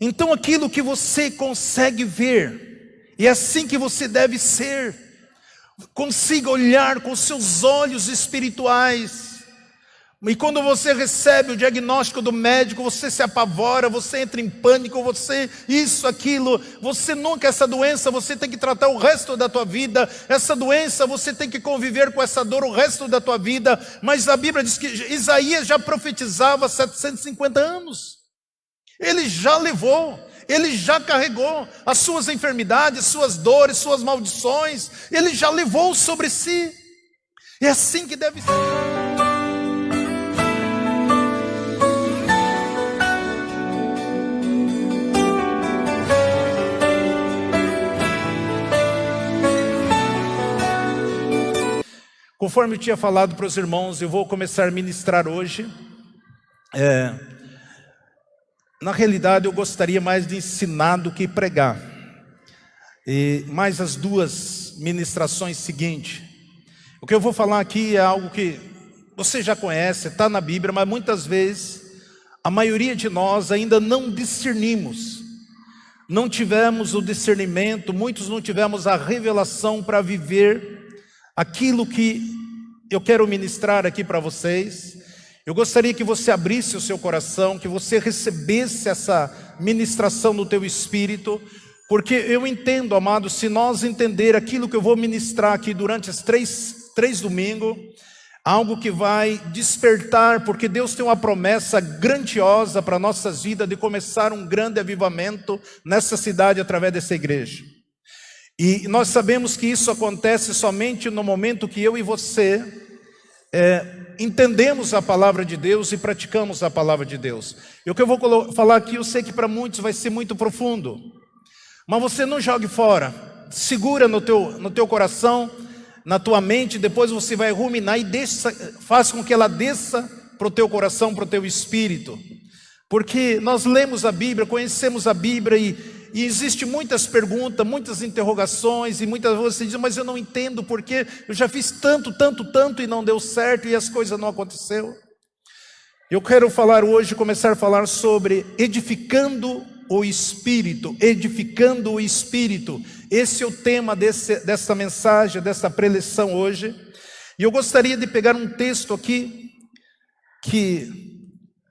Então aquilo que você consegue ver, e é assim que você deve ser, consiga olhar com seus olhos espirituais. E quando você recebe o diagnóstico do médico, você se apavora, você entra em pânico, você isso, aquilo, você nunca, essa doença você tem que tratar o resto da tua vida, essa doença você tem que conviver com essa dor o resto da tua vida. Mas a Bíblia diz que Isaías já profetizava há 750 anos, ele já levou, ele já carregou as suas enfermidades, suas dores, suas maldições, ele já levou sobre si. É assim que deve ser. Conforme eu tinha falado para os irmãos, eu vou começar a ministrar hoje. Na realidade, eu gostaria mais de ensinar do que pregar. E mais as duas ministrações seguintes. O que eu vou falar aqui é algo que você já conhece, está na Bíblia, mas muitas vezes a maioria de nós ainda não discernimos. Não tivemos o discernimento, muitos não tivemos a revelação para viver aquilo que eu quero ministrar aqui para vocês. Eu gostaria que você abrisse o seu coração, que você recebesse essa ministração no teu espírito, porque eu entendo, amado, se nós entender aquilo que eu vou ministrar aqui durante os três domingos, algo que vai despertar, porque Deus tem uma promessa grandiosa para nossas vidas de começar um grande avivamento nessa cidade através dessa igreja. E nós sabemos que isso acontece somente no momento que eu e você entendemos a palavra de Deus e praticamos a palavra de Deus. E o que eu vou falar aqui, eu sei que para muitos vai ser muito profundo, mas você não jogue fora, segura no teu coração, na tua mente, depois você vai ruminar e faz com que ela desça para o teu coração, para o teu espírito, porque nós lemos a Bíblia, conhecemos a Bíblia e existe muitas perguntas, muitas interrogações, e muitas vezes você diz, mas eu não entendo porque eu já fiz tanto e não deu certo e as coisas não aconteceram. Eu quero falar hoje, começar a falar sobre edificando o Espírito, edificando o Espírito. Esse é o tema dessa mensagem, dessa preleção hoje. E eu gostaria de pegar um texto aqui que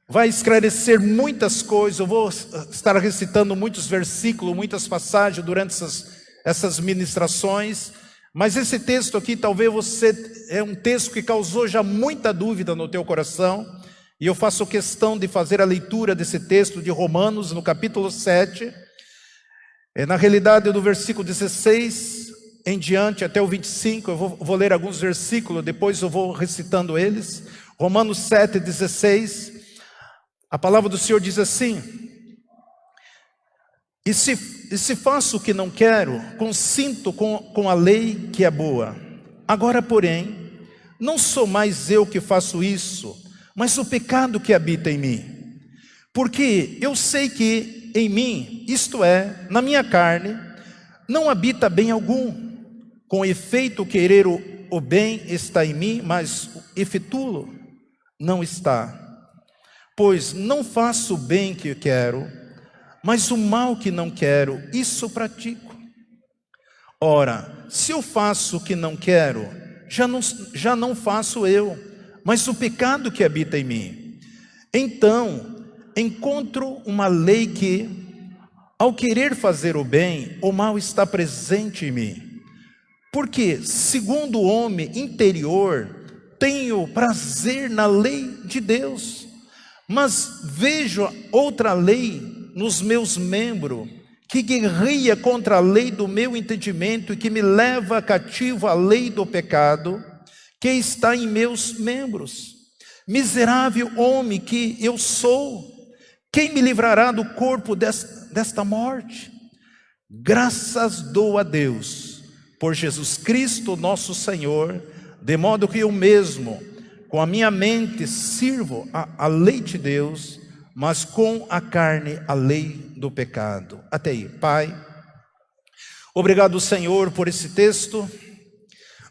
vai esclarecer muitas coisas. Eu vou estar recitando muitos versículos, muitas passagens durante essas ministrações, mas esse texto aqui talvez é um texto que causou já muita dúvida no teu coração, e eu faço questão de fazer a leitura desse texto de Romanos, no capítulo 7, na realidade do versículo 16 em diante até o 25, eu vou ler alguns versículos, depois eu vou recitando eles. Romanos 7, 16, a palavra do Senhor diz assim: E se faço o que não quero, consinto com a lei que é boa. Agora, porém, não sou mais eu que faço isso, mas o pecado que habita em mim. Porque eu sei que em mim, isto é, na minha carne, não habita bem algum. Com efeito, querer o bem está em mim, mas efetuá-lo não está. Pois não faço o bem que quero, mas o mal que não quero, isso pratico. Ora, se eu faço o que não quero, já não faço eu, mas o pecado que habita em mim. Então, encontro uma lei que, ao querer fazer o bem, o mal está presente em mim. Porque, segundo o homem interior, tenho prazer na lei de Deus, mas vejo outra lei nos meus membros, que guerreia contra a lei do meu entendimento e que me leva cativo à lei do pecado que está em meus membros. Miserável homem que eu sou, quem me livrará do corpo desta morte? Graças dou a Deus por Jesus Cristo nosso Senhor, de modo que eu mesmo, com a minha mente, sirvo a lei de Deus, mas com a carne a lei do pecado. Até aí. Pai, obrigado, Senhor, por esse texto.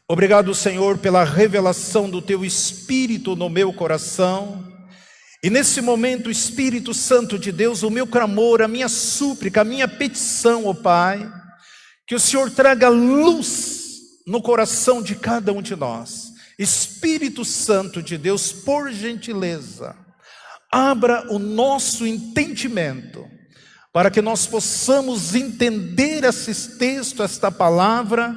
Obrigado, Senhor, pela revelação do Teu Espírito no meu coração. E nesse momento, o Espírito Santo de Deus, o meu clamor, a minha súplica, a minha petição, ó Pai, que o Senhor traga luz no coração de cada um de nós. Espírito Santo de Deus, por gentileza, abra o nosso entendimento, para que nós possamos entender esse texto, esta palavra,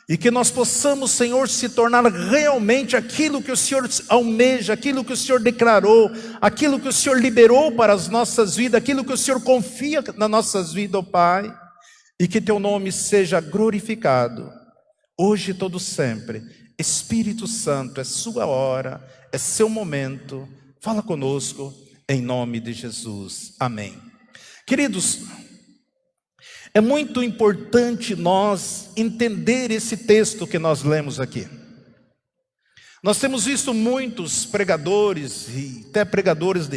e que nós possamos, Senhor, se tornar realmente aquilo que o Senhor almeja, aquilo que o Senhor declarou, aquilo que o Senhor liberou para as nossas vidas, aquilo que o Senhor confia nas nossas vidas, ó Pai, e que Teu nome seja glorificado, hoje e todo sempre. Espírito Santo, é sua hora, é seu momento, fala conosco, em nome de Jesus, amém. Queridos, é muito importante nós entender esse texto que nós lemos aqui. Nós temos visto muitos pregadores, e até pregadores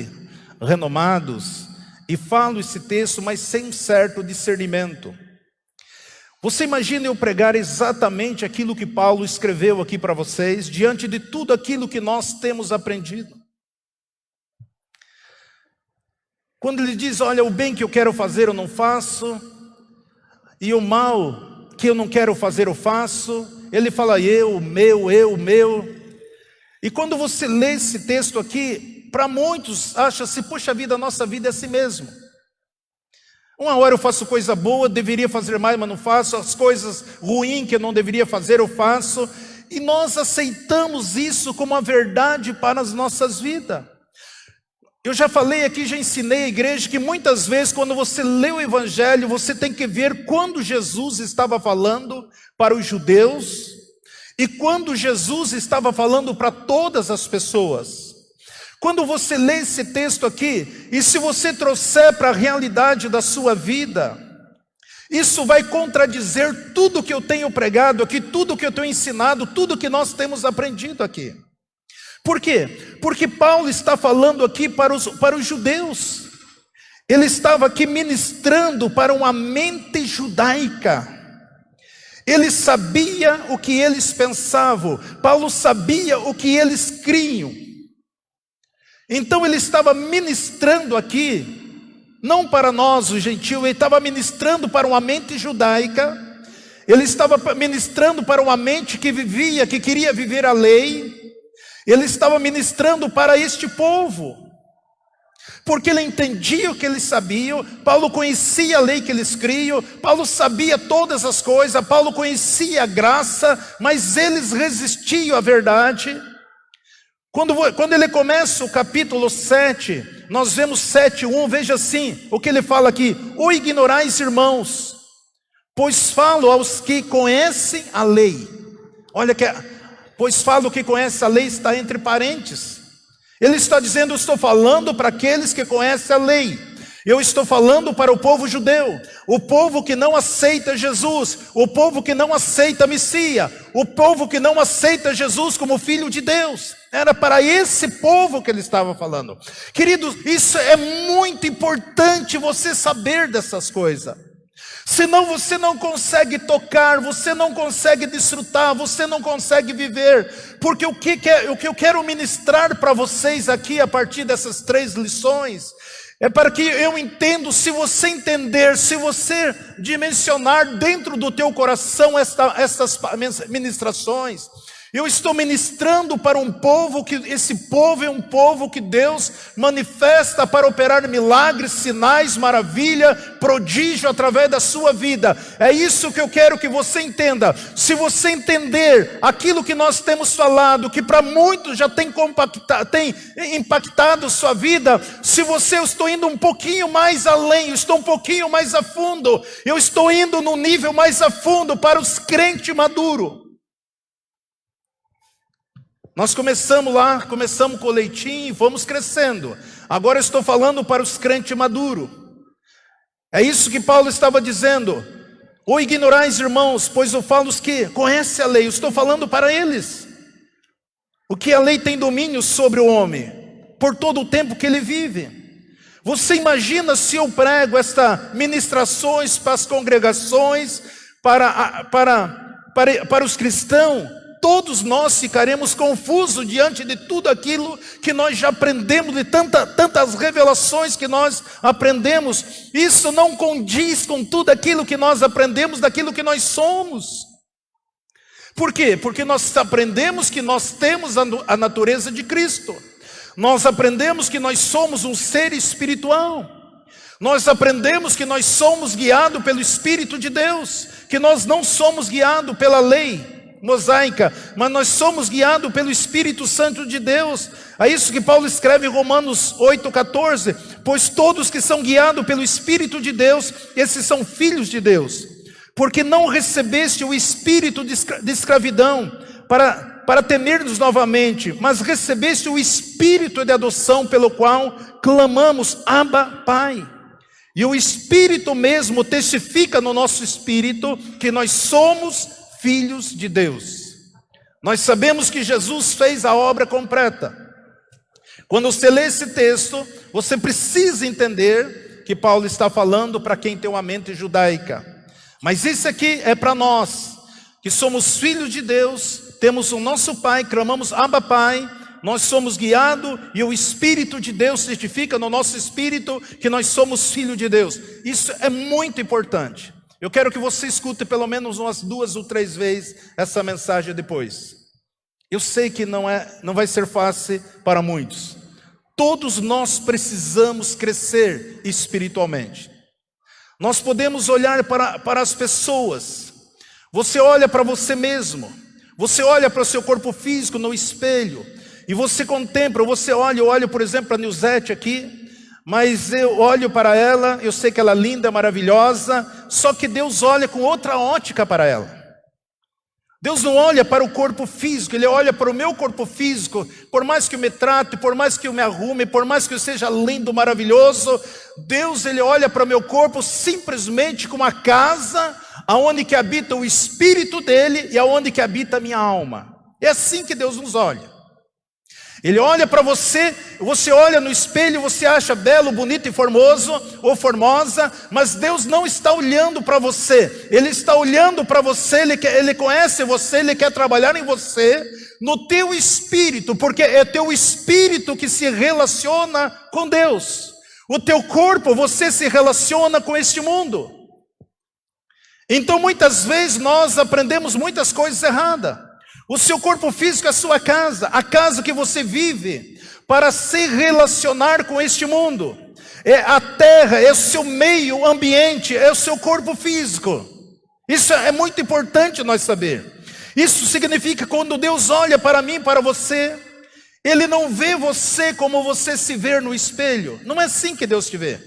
renomados, e falam esse texto, mas sem certo discernimento. Você imagina eu pregar exatamente aquilo que Paulo escreveu aqui para vocês, diante de tudo aquilo que nós temos aprendido? Quando ele diz, olha, o bem que eu quero fazer eu não faço, e o mal que eu não quero fazer eu faço, ele fala eu, meu. E quando você lê esse texto aqui, para muitos acha-se, puxa vida, a nossa vida é assim mesmo. Uma hora eu faço coisa boa, deveria fazer mais, mas não faço. As coisas ruins que eu não deveria fazer, eu faço. E nós aceitamos isso como a verdade para as nossas vidas. Eu já falei aqui, já ensinei a igreja que muitas vezes quando você lê o Evangelho, você tem que ver quando Jesus estava falando para os judeus e quando Jesus estava falando para todas as pessoas. Quando você lê esse texto aqui, e se você trouxer para a realidade da sua vida, isso vai contradizer tudo que eu tenho pregado aqui, tudo que eu tenho ensinado, tudo que nós temos aprendido aqui. Por quê? Porque Paulo está falando aqui para os judeus. Ele estava aqui ministrando para uma mente judaica. Ele sabia o que eles pensavam. Paulo sabia o que eles criam. Então ele estava ministrando aqui, não para nós, os gentios, ele estava ministrando para uma mente judaica. Ele estava ministrando para uma mente que vivia, que queria viver a lei. Ele estava ministrando para este povo, porque ele entendia o que eles sabiam. Paulo conhecia a lei que eles criam, Paulo sabia todas as coisas, Paulo conhecia a graça, mas eles resistiam à verdade. Quando ele começa o capítulo 7, nós vemos 7:1, veja assim, o que ele fala aqui: ou ignorais, irmãos, pois falo aos que conhecem a lei. Olha que pois falo que conhece a lei, está entre parênteses. Ele está dizendo, eu estou falando para aqueles que conhecem a lei. Eu estou falando para o povo judeu, o povo que não aceita Jesus, o povo que não aceita a Messias, o povo que não aceita Jesus como Filho de Deus. Era para esse povo que ele estava falando. Queridos, isso é muito importante você saber dessas coisas. Senão você não consegue tocar, você não consegue desfrutar, você não consegue viver. Porque o que eu quero ministrar para vocês aqui a partir dessas 3 lições é para que eu entenda, se você entender, se você dimensionar dentro do teu coração estas ministrações. Eu estou ministrando para um povo que esse povo é um povo que Deus manifesta para operar milagres, sinais, maravilha, prodígio através da sua vida. É isso que eu quero que você entenda. Se você entender aquilo que nós temos falado, que para muitos já tem impactado sua vida, se eu estou indo um pouquinho mais além, eu estou um pouquinho mais a fundo, eu estou indo num nível mais a fundo para os crentes maduros. Nós começamos com o leitinho e fomos crescendo. Agora eu estou falando para os crentes maduros. É isso que Paulo estava dizendo. Ou ignorais, irmãos, pois eu falo os que conhecem a lei. Eu estou falando para eles. O que a lei tem domínio sobre o homem, por todo o tempo que ele vive. Você imagina se eu prego estas ministrações para as congregações, para os cristãos, todos nós ficaremos confusos diante de tudo aquilo que nós já aprendemos, de tantas revelações que nós aprendemos. Isso não condiz com tudo aquilo que nós aprendemos daquilo que nós somos. Por quê? Porque nós aprendemos que nós temos a natureza de Cristo. Nós aprendemos que nós somos um ser espiritual. Nós aprendemos que nós somos guiados pelo Espírito de Deus, que nós não somos guiados pela lei mosaica, mas nós somos guiados pelo Espírito Santo de Deus. É isso que Paulo escreve em Romanos 8,14, pois todos que são guiados pelo Espírito de Deus, esses são filhos de Deus. Porque não recebeste o espírito de escravidão para temer-nos novamente, mas recebeste o espírito de adoção pelo qual clamamos, Abba, Pai. E o Espírito mesmo testifica no nosso espírito que nós somos filhos de Deus. Nós sabemos que Jesus fez a obra completa. Quando você lê esse texto, você precisa entender que Paulo está falando para quem tem uma mente judaica. Mas isso aqui é para nós, que somos filhos de Deus, temos o nosso Pai, clamamos Abba Pai, nós somos guiados e o Espírito de Deus certifica no nosso espírito que nós somos filhos de Deus. Isso é muito importante. Eu quero que você escute pelo menos umas 2 ou 3 vezes essa mensagem depois. Eu sei que não vai ser fácil para muitos. Todos nós precisamos crescer espiritualmente. Nós podemos olhar para as pessoas. Você olha para você mesmo. Você olha para o seu corpo físico no espelho. E você contempla, eu olho por exemplo para a Nilzete aqui. Mas eu olho para ela, eu sei que ela é linda, maravilhosa. Só que Deus olha com outra ótica para ela. Deus não olha para o corpo físico, Ele olha para o meu corpo físico. Por mais que eu me trate, por mais que eu me arrume, por mais que eu seja lindo, maravilhoso, Deus, Ele olha para o meu corpo simplesmente como uma casa aonde que habita o Espírito dEle e aonde que habita a minha alma. É assim que Deus nos olha. Ele olha para você, você olha no espelho, você acha belo, bonito e formoso ou formosa, mas Deus não está olhando para você. Ele está olhando para você, Ele conhece você, Ele quer trabalhar em você, no teu espírito, porque é teu espírito que se relaciona com Deus. O teu corpo, você se relaciona com este mundo. Então muitas vezes nós aprendemos muitas coisas erradas. O seu corpo físico é a sua casa, a casa que você vive para se relacionar com este mundo. É a terra, é o seu meio ambiente, é o seu corpo físico. Isso é muito importante nós saber. Isso significa que quando Deus olha para mim, para você, Ele não vê você como você se vê no espelho. Não é assim que Deus te vê.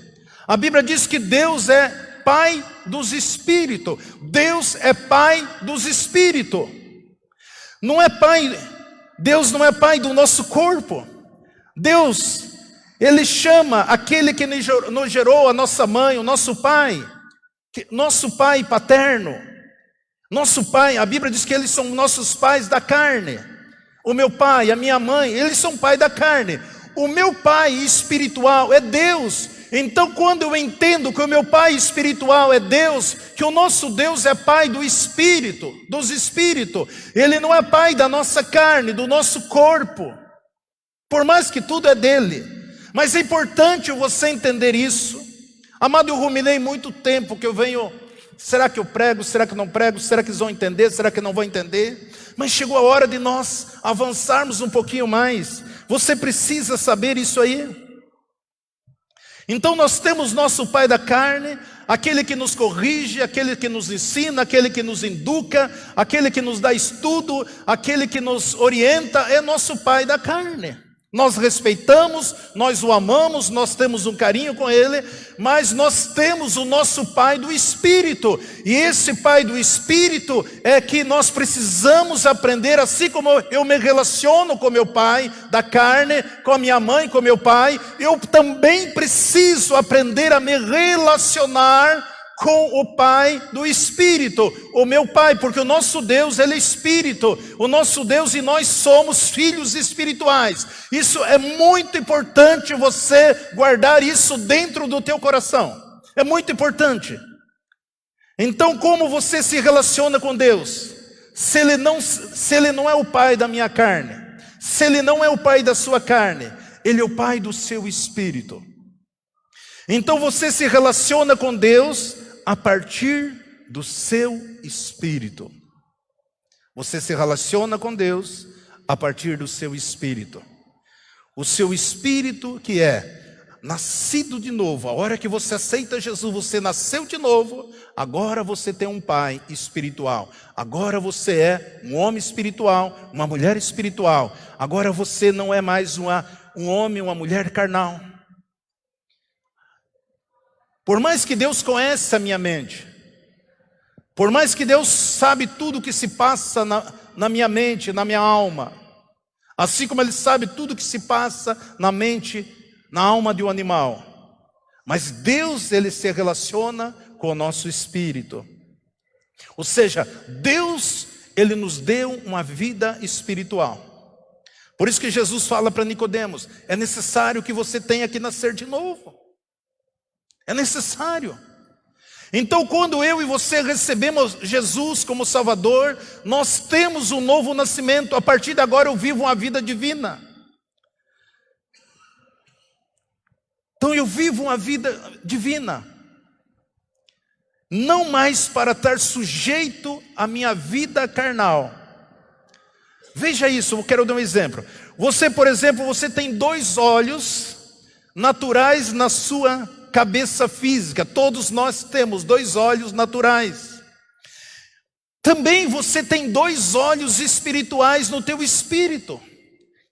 A Bíblia diz que Deus é Pai dos Espíritos. Deus é Pai dos Espíritos. Não é pai, Deus não é pai do nosso corpo. Deus, Ele chama aquele que nos gerou, a nossa mãe, o nosso pai paterno. Nosso pai, a Bíblia diz que eles são nossos pais da carne. O meu pai, a minha mãe, eles são pai da carne. O meu pai espiritual é Deus. Então quando eu entendo que o meu pai espiritual é Deus, que o nosso Deus é pai do Espírito, dos Espíritos, Ele não é pai da nossa carne, do nosso corpo, por mais que tudo é dele. Mas é importante você entender isso. Amado, eu ruminei muito tempo que eu venho, será que eu prego, será que eu não prego, será que eles vão entender, será que não vão entender? Mas chegou a hora de nós avançarmos um pouquinho mais. Você precisa saber isso aí. Então nós temos nosso pai da carne, aquele que nos corrige, aquele que nos ensina, aquele que nos educa, aquele que nos dá estudo, aquele que nos orienta, é nosso pai da carne. Nós respeitamos, nós o amamos, nós temos um carinho com ele, mas nós temos o nosso pai do Espírito. E esse pai do Espírito é que nós precisamos aprender, assim como eu me relaciono com meu pai da carne, com a minha mãe, com meu pai, eu também preciso aprender a me relacionar com o Pai do Espírito, o meu Pai, porque o nosso Deus, Ele é Espírito, o nosso Deus e nós somos filhos espirituais. Isso é muito importante você guardar isso dentro do teu coração, é muito importante. Então como você se relaciona com Deus? se ele não é o pai da minha carne, se ele não é o pai da sua carne, ele é o pai do seu espírito. Então você se relaciona com Deus a partir do seu espírito. Você se relaciona com Deus a partir do seu espírito. O seu espírito que é nascido de novo. A hora que você aceita Jesus, você nasceu de novo. Agora você tem um pai espiritual. Agora você é um homem espiritual, uma mulher espiritual. Agora você não é mais um homem, uma mulher carnal. Por mais que Deus conheça a minha mente, por mais que Deus sabe tudo o que se passa na minha mente, na minha alma, assim como Ele sabe tudo o que se passa na mente, na alma de um animal, mas Deus, Ele se relaciona com o nosso espírito. Ou seja, Deus, Ele nos deu uma vida espiritual. Por isso que Jesus fala para Nicodemos: é necessário que você tenha que nascer de novo. É necessário. Então, quando eu e você recebemos Jesus como Salvador, nós temos um novo nascimento. A partir de agora eu vivo uma vida divina. Então eu vivo uma vida divina. Não mais para estar sujeito à minha vida carnal. Veja isso, eu quero dar um exemplo. Você, por exemplo, você tem 2 olhos naturais na sua cabeça física. Todos nós temos 2 olhos naturais. Também você tem 2 olhos espirituais no teu espírito,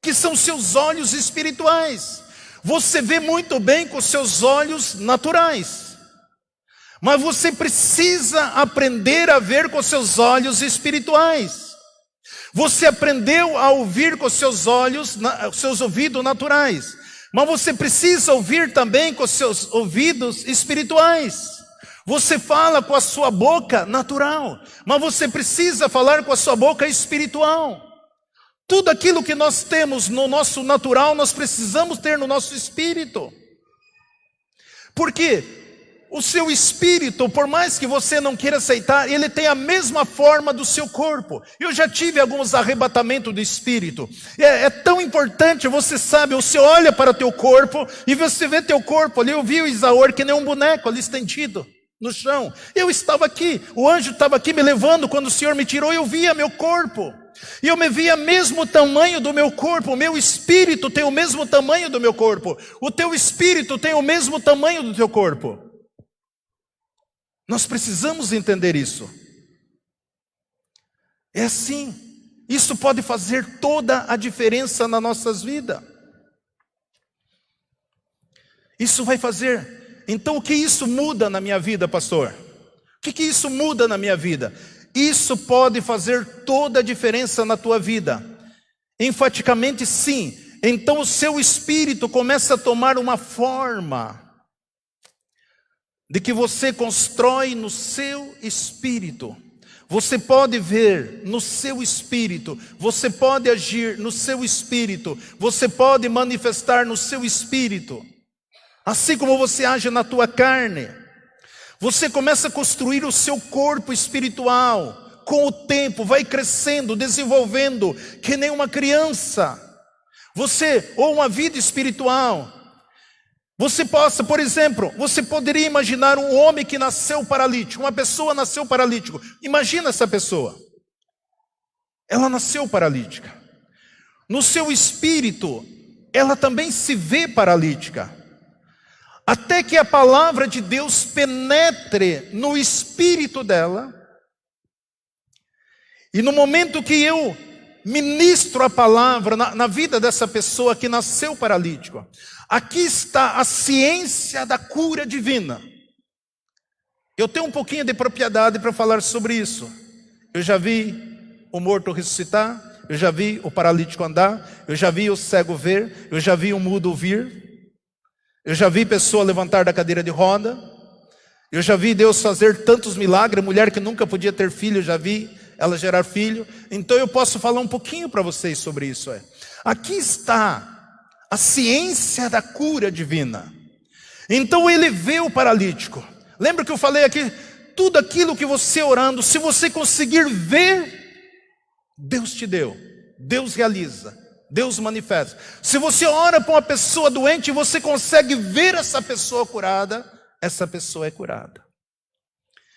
que são seus olhos espirituais. Você vê muito bem com seus olhos naturais, mas você precisa aprender a ver com seus olhos espirituais. Você aprendeu a ouvir com seus olhos, seus ouvidos naturais, mas você precisa ouvir também com seus ouvidos espirituais. Você fala com a sua boca natural, mas você precisa falar com a sua boca espiritual. Tudo aquilo que nós temos no nosso natural, nós precisamos ter no nosso espírito. Porque o seu espírito, por mais que você não queira aceitar, ele tem a mesma forma do seu corpo. Eu já tive alguns arrebatamentos do espírito. É tão importante, você sabe, você olha para o teu corpo e você vê teu corpo ali. Eu vi o Isaor que nem um boneco ali estendido no chão. Eu estava aqui, o anjo estava aqui me levando. Quando o Senhor me tirou, eu via meu corpo. E eu me via mesmo tamanho do meu corpo. O meu espírito tem o mesmo tamanho do meu corpo. O teu espírito tem o mesmo tamanho do teu corpo. Nós precisamos entender isso. É assim. Isso pode fazer toda a diferença nas nossas vidas. Isso vai fazer. Então o que isso muda na minha vida, pastor? O que isso muda na minha vida? Isso pode fazer toda a diferença na tua vida. Enfaticamente sim. Então o seu espírito começa a tomar uma forma de que você constrói no seu espírito. Você pode ver no seu espírito, você pode agir no seu espírito, você pode manifestar no seu espírito, assim como você age na tua carne. Você começa a construir o seu corpo espiritual, com o tempo, vai crescendo, desenvolvendo, que nem uma criança. Ou uma vida espiritual. Você possa, por exemplo, você poderia imaginar um homem que nasceu paralítico, uma pessoa nasceu paralítico. Imagina essa pessoa. Ela nasceu paralítica. No seu espírito, ela também se vê paralítica. Até que a palavra de Deus penetre no espírito dela. E no momento que eu ministro a palavra na vida dessa pessoa que nasceu paralítico, aqui está a ciência da cura divina. Eu tenho um pouquinho de propriedade para falar sobre isso. Eu já vi o morto ressuscitar, eu já vi o paralítico andar, eu já vi o cego ver, eu já vi o mudo ouvir, eu já vi pessoa levantar da cadeira de roda, eu já vi Deus fazer tantos milagres. Mulher que nunca podia ter filho, eu já vi ela gerar filho. Então eu posso falar um pouquinho para vocês sobre isso. Aqui está a ciência da cura divina. Então ele vê o paralítico. Lembra que eu falei aqui? Tudo aquilo que você orando, se você conseguir ver Deus te deu, Deus realiza, Deus manifesta. Se você ora para uma pessoa doente e você consegue ver essa pessoa curada, essa pessoa é curada.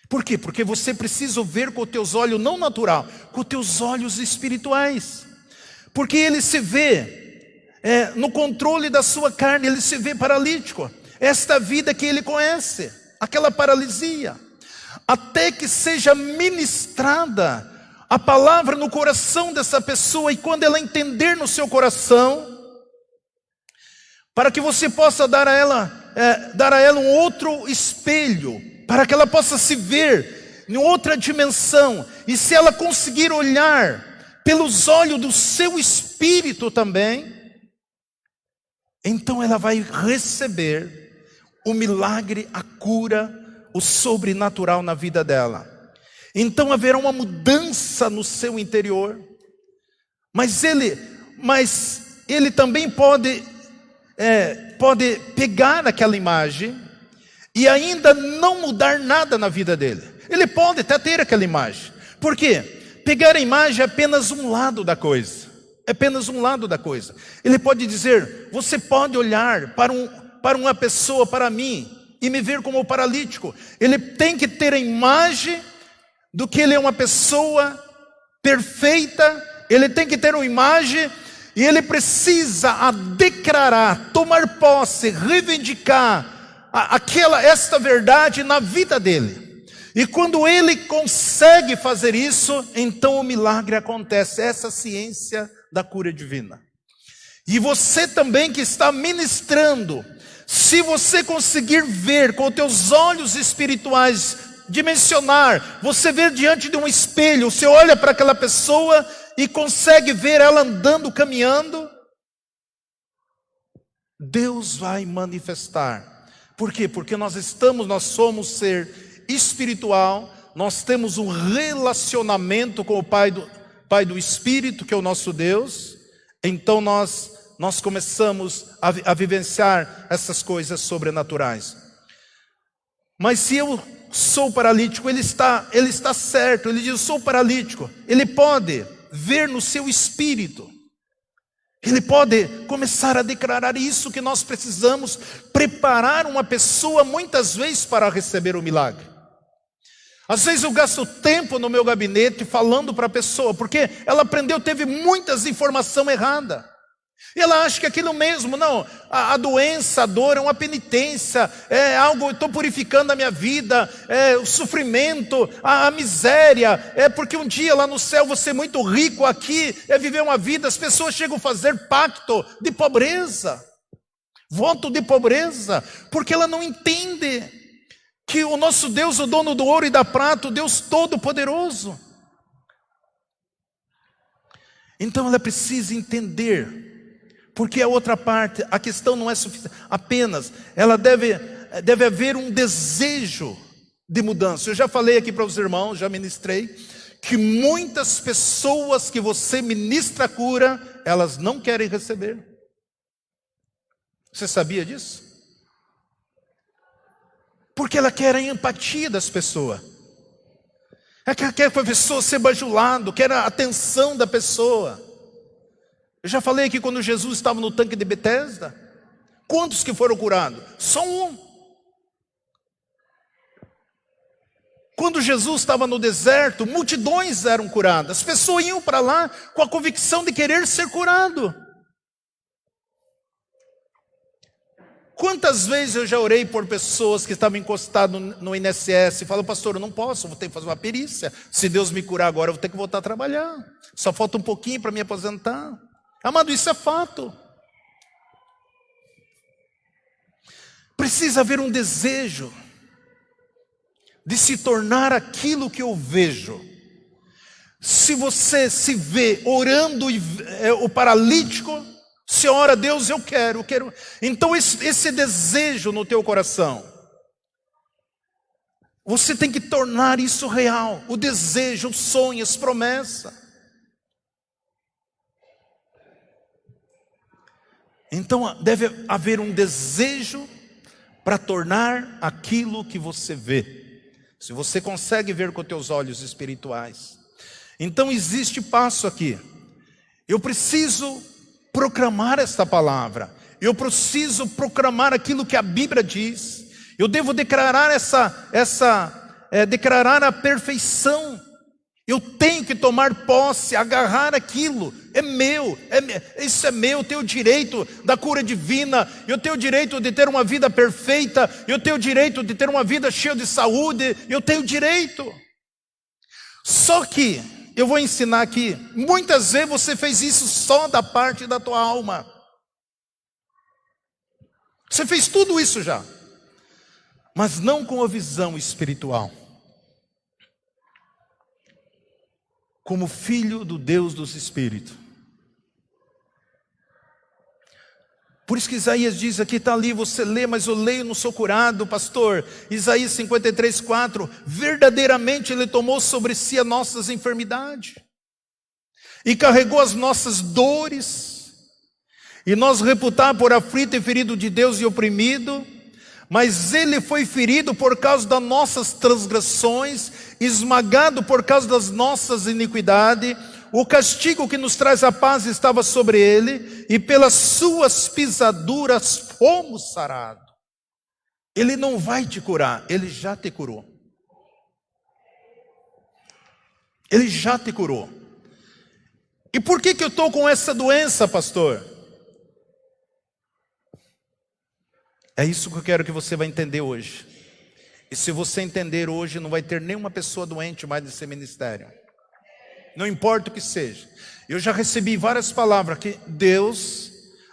Por quê? Porque você precisa ver com os teus olhos não natural, com os teus olhos espirituais. Porque ele se vê no controle da sua carne, ele se vê paralítico. Esta vida que ele conhece, aquela paralisia. Até que seja ministrada a palavra no coração dessa pessoa, e quando ela entender no seu coração, para que você possa dar a ela um outro espelho, para que ela possa se ver em outra dimensão, e se ela conseguir olhar pelos olhos do seu espírito também, então ela vai receber o milagre, a cura, o sobrenatural na vida dela. Então haverá uma mudança no seu interior, mas ele também pode pegar aquela imagem e ainda não mudar nada na vida dele. Ele pode até ter aquela imagem. Por quê? Pegar a imagem é apenas um lado da coisa. É apenas um lado da coisa. Ele pode dizer, você pode olhar para uma pessoa, para mim, e me ver como paralítico. Ele tem que ter a imagem do que ele é uma pessoa perfeita. Ele tem que ter uma imagem, e ele precisa declarar, tomar posse, reivindicar esta verdade na vida dele. E quando ele consegue fazer isso, então o milagre acontece. Essa é a ciência da cura divina. E você também que está ministrando, se você conseguir ver com os teus olhos espirituais, dimensionar, você vê diante de um espelho, você olha para aquela pessoa e consegue ver ela andando, caminhando, Deus vai manifestar. Por quê? Porque nós somos ser espiritual, nós temos um relacionamento com o Pai do Espírito, que é o nosso Deus. Então nós começamos a vivenciar essas coisas sobrenaturais. Mas se eu sou paralítico, ele está certo, ele diz, eu sou paralítico. Ele pode ver no seu espírito. Ele pode começar a declarar isso que nós precisamos, preparar uma pessoa muitas vezes para receber o milagre. Às vezes eu gasto tempo no meu gabinete falando para a pessoa, porque ela aprendeu, teve muitas informações erradas. E ela acha que aquilo mesmo, não, a doença, a dor é uma penitência, é algo, estou purificando a minha vida, é o sofrimento, a miséria, é porque um dia lá no céu você é muito rico, aqui é viver uma vida, as pessoas chegam a fazer pacto de pobreza, voto de pobreza, porque ela não entende que o nosso Deus, o dono do ouro e da prata, o Deus todo-poderoso. Então ela precisa entender. Porque a outra parte, a questão não é suficiente, apenas, ela deve haver um desejo de mudança. Eu já falei aqui para os irmãos, já ministrei, que muitas pessoas que você ministra a cura, elas não querem receber. Você sabia disso? Porque ela quer a empatia das pessoas. Ela quer que a pessoa seja bajulada, quer a atenção da pessoa. Eu já falei aqui quando Jesus estava no tanque de Betesda, quantos que foram curados? Só um. Quando Jesus estava no deserto, multidões eram curadas. As pessoas iam para lá com a convicção de querer ser curado. Quantas vezes eu já orei por pessoas que estavam encostadas no INSS e falaram, pastor, eu não posso, vou ter que fazer uma perícia. Se Deus me curar agora, eu vou ter que voltar a trabalhar. Só falta um pouquinho para me aposentar. Amado, isso é fato. Precisa haver um desejo de se tornar aquilo que eu vejo. Se você se vê orando o paralítico, se ora, Deus, eu quero. Então esse desejo no teu coração, você tem que tornar isso real. O desejo, o sonho, as promessas. Então deve haver um desejo para tornar aquilo que você vê. Se você consegue ver com teus olhos espirituais. Então existe passo aqui. Eu preciso proclamar esta palavra. Eu preciso proclamar aquilo que a Bíblia diz. Eu devo declarar declarar a perfeição. Eu tenho que tomar posse, agarrar aquilo. É meu, isso é meu. Eu tenho o direito da cura divina. Eu tenho o direito de ter uma vida perfeita. Eu tenho o direito de ter uma vida cheia de saúde. Eu tenho o direito. Só que eu vou ensinar aqui. Muitas vezes você fez isso só da parte da tua alma. Você fez tudo isso já, mas não com a visão espiritual. Como filho do Deus dos Espíritos. Por isso que Isaías diz aqui, está ali, você lê, mas eu leio, não sou curado, pastor. Isaías 53:4, verdadeiramente Ele tomou sobre si as nossas enfermidades, e carregou as nossas dores, e nós reputar por aflito e ferido de Deus e oprimido, mas Ele foi ferido por causa das nossas transgressões, esmagado por causa das nossas iniquidades. O castigo que nos traz a paz estava sobre Ele, e pelas suas pisaduras fomos sarados. Ele não vai te curar, Ele já te curou. Ele já te curou. E por que eu estou com essa doença, pastor? É isso que eu quero que você vai entender hoje. E se você entender hoje, não vai ter nenhuma pessoa doente mais nesse ministério. Não importa o que seja. Eu já recebi várias palavras que Deus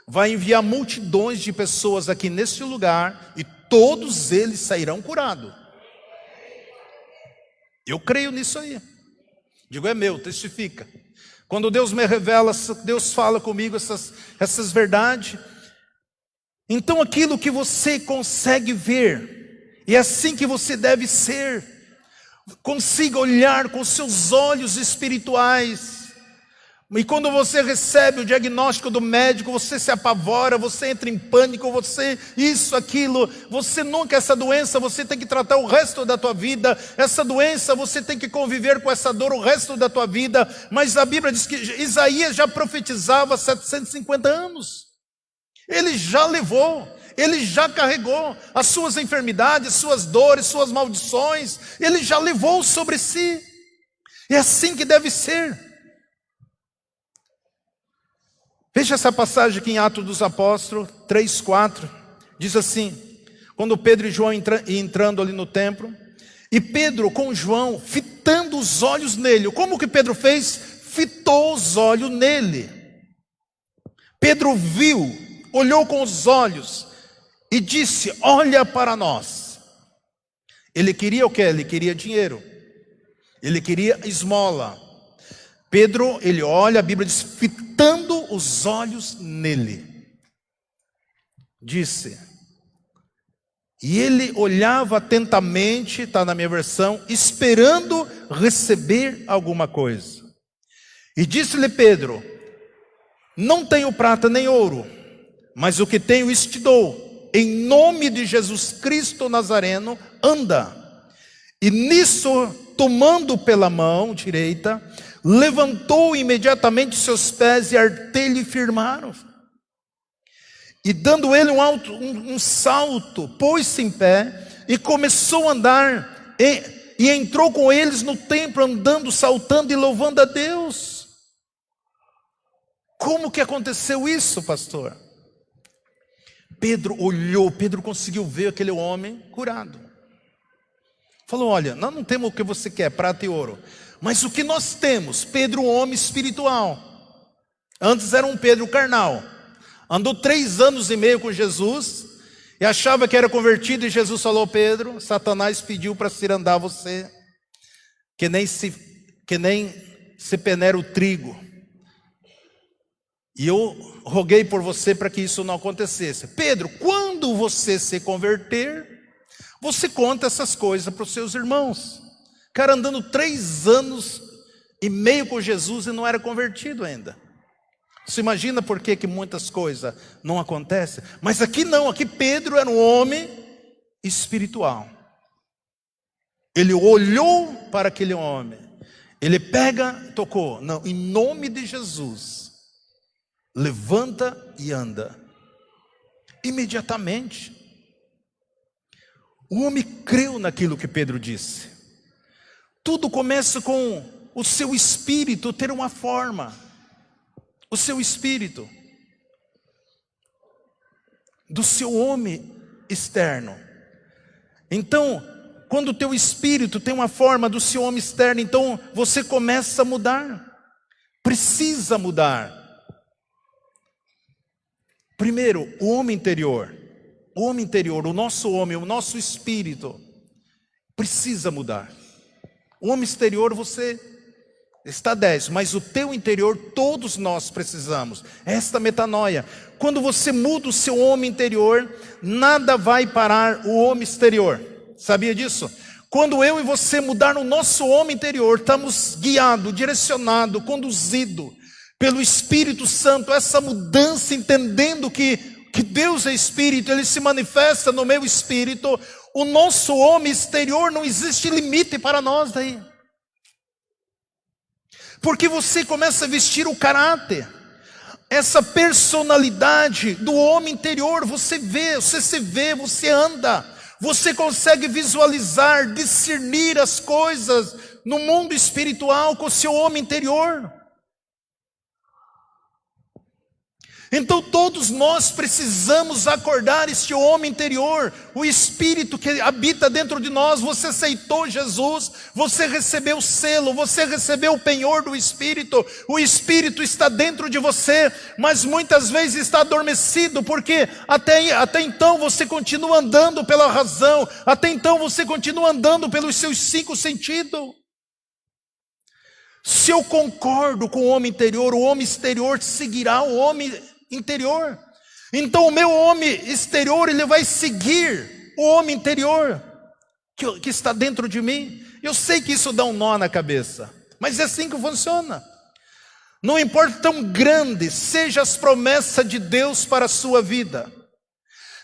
vai enviar multidões de pessoas aqui nesse lugar e todos eles sairão curados. Eu creio nisso aí. Digo, é meu, testifica. Quando Deus me revela, Deus fala comigo essas verdades. Então aquilo que você consegue ver, e é assim que você deve ser, consiga olhar com seus olhos espirituais. E quando você recebe o diagnóstico do médico, você se apavora, você entra em pânico, você isso, aquilo, você nunca, essa doença você tem que tratar o resto da tua vida, essa doença você tem que conviver com essa dor o resto da tua vida. Mas a Bíblia diz que Isaías já profetizava há 750 anos. Ele já levou, Ele já carregou as suas enfermidades, suas dores, suas maldições. Ele já levou sobre si. É assim que deve ser. Veja essa passagem aqui em Atos dos Apóstolos 3:4. Diz assim, quando Pedro e João entrando ali no templo, e Pedro com João fitando os olhos nele. Como que Pedro fez? Fitou os olhos nele. Pedro viu, olhou com os olhos e disse, olha para nós. Ele queria o quê? Ele queria dinheiro. Ele queria esmola. Pedro, ele olha, a Bíblia diz, fitando os olhos nele. Disse, e ele olhava atentamente, está na minha versão, esperando receber alguma coisa. E disse-lhe Pedro, não tenho prata nem ouro, mas o que tenho isso te dou. Em nome de Jesus Cristo Nazareno, anda. E nisso, tomando pela mão direita, levantou imediatamente seus pés e artelho firmaram. E dando ele um salto, pôs-se em pé e começou a andar. E entrou com eles no templo, andando, saltando e louvando a Deus. Como que aconteceu isso, pastor? Pedro olhou, Pedro conseguiu ver aquele homem curado. Falou, olha, nós não temos o que você quer, prata e ouro. Mas o que nós temos? Pedro, um homem espiritual. Antes era um Pedro carnal. Andou 3 anos e meio com Jesus. E achava que era convertido. E Jesus falou, Pedro, Satanás pediu para cirandar você. Que nem se peneira o trigo. E eu roguei por você para que isso não acontecesse. Pedro, quando você se converter, você conta essas coisas para os seus irmãos. Cara andando 3 anos e meio com Jesus e não era convertido ainda. Você imagina por que muitas coisas não acontecem? Mas aqui não, aqui Pedro era um homem espiritual. Ele olhou para aquele homem Ele pega, tocou, não, em nome de Jesus, levanta e anda. Imediatamente. O homem creu naquilo que Pedro disse. Tudo começa com o seu espírito ter uma forma. O seu espírito. Do seu homem externo. Então, quando o teu espírito tem uma forma do seu homem externo, então você começa a mudar. Precisa mudar. Primeiro, o homem interior. O homem interior, o nosso homem, o nosso espírito precisa mudar. O homem exterior você está 10, mas o teu interior todos nós precisamos. Esta metanoia. Quando você muda o seu homem interior, nada vai parar o homem exterior. Sabia disso? Quando eu e você mudar o nosso homem interior, estamos guiados, direcionados, conduzidos pelo Espírito Santo, essa mudança, entendendo que Deus é Espírito, Ele se manifesta no meu espírito, o nosso homem exterior, não existe limite para nós daí. Porque você começa a vestir o caráter, essa personalidade do homem interior, você vê, você se vê, você anda, você consegue visualizar, discernir as coisas no mundo espiritual com o seu homem interior. Então todos nós precisamos acordar este homem interior, o Espírito que habita dentro de nós. Você aceitou Jesus, você recebeu o selo, você recebeu o penhor do Espírito. O Espírito está dentro de você, mas muitas vezes está adormecido, porque até então você continua andando pela razão, até então você continua andando pelos seus 5 sentidos. Se eu concordo com o homem interior, o homem exterior seguirá o homem interior. Então o meu homem exterior, ele vai seguir o homem interior que está dentro de mim. Eu sei que isso dá um nó na cabeça, mas é assim que funciona. Não importa tão grande seja as promessas de Deus para a sua vida,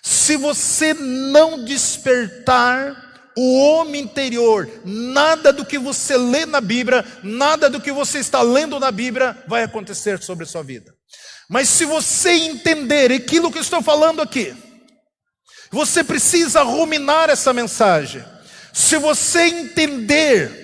se você não despertar o homem interior, nada do que você lê na Bíblia, nada do que você está lendo na Bíblia vai acontecer sobre a sua vida. Mas se você entender aquilo que eu estou falando aqui, você precisa ruminar essa mensagem. Se você entender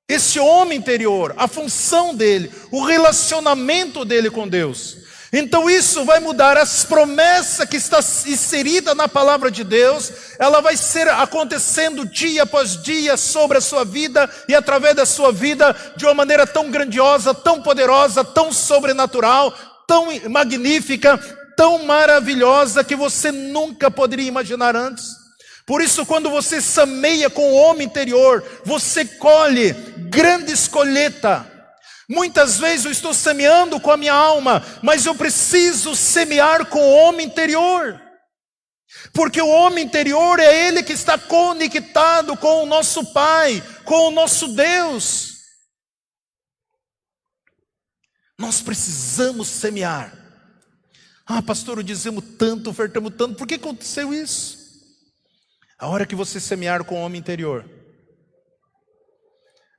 esse homem interior, a função dele, o relacionamento dele com Deus, então isso vai mudar as promessas que está inserida na palavra de Deus. Ela vai ser acontecendo dia após dia sobre a sua vida e através da sua vida de uma maneira tão grandiosa, tão poderosa, tão sobrenatural, tão magnífica, tão maravilhosa que você nunca poderia imaginar antes. Por isso, quando você semeia com o homem interior, você colhe grandes colheitas. Muitas vezes eu estou semeando com a minha alma, mas eu preciso semear com o homem interior. Porque o homem interior é ele que está conectado com o nosso Pai, com o nosso Deus. Nós precisamos semear. Ah, pastor, dizemos tanto, ofertamos tanto, por que aconteceu isso? A hora que você semear com o homem interior,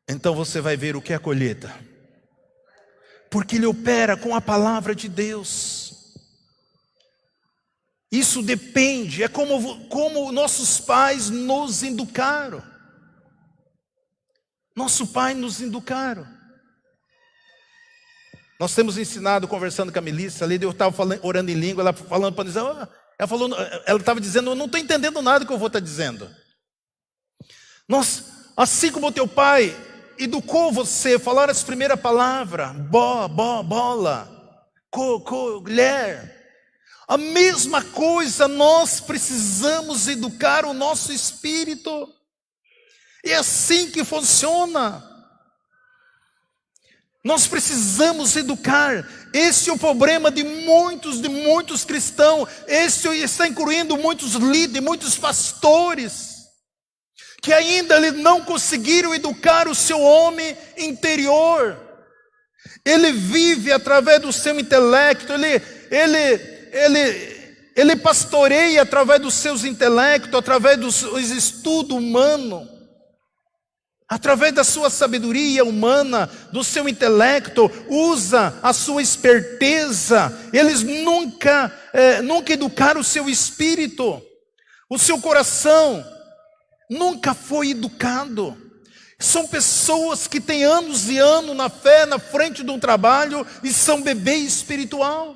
então você vai ver o que é a colheita. Porque ele opera com a palavra de Deus. Isso depende, é como nossos pais nos educaram. Nosso pai nos educaram. Nós temos ensinado, conversando com a Melissa, ali eu estava orando em língua, ela falando para dizer, ela estava dizendo, eu não estou entendendo nada que eu vou estar dizendo. Assim como o teu pai educou você, falar as primeiras palavras, bola, colher. A mesma coisa, nós precisamos educar o nosso espírito. É assim que funciona. Nós precisamos educar. Esse é o problema de muitos cristãos. Esse está incluindo muitos líderes, muitos pastores, que ainda não conseguiram educar o seu homem interior. Ele vive através do seu intelecto, ele pastoreia através dos seus intelectos, através dos estudos humanos. através da sua sabedoria humana, do seu intelecto, usa a sua esperteza. Eles nunca educaram o seu espírito, o seu coração nunca foi educado. São pessoas que têm anos e anos na fé, na frente de um trabalho, e são bebê espiritual.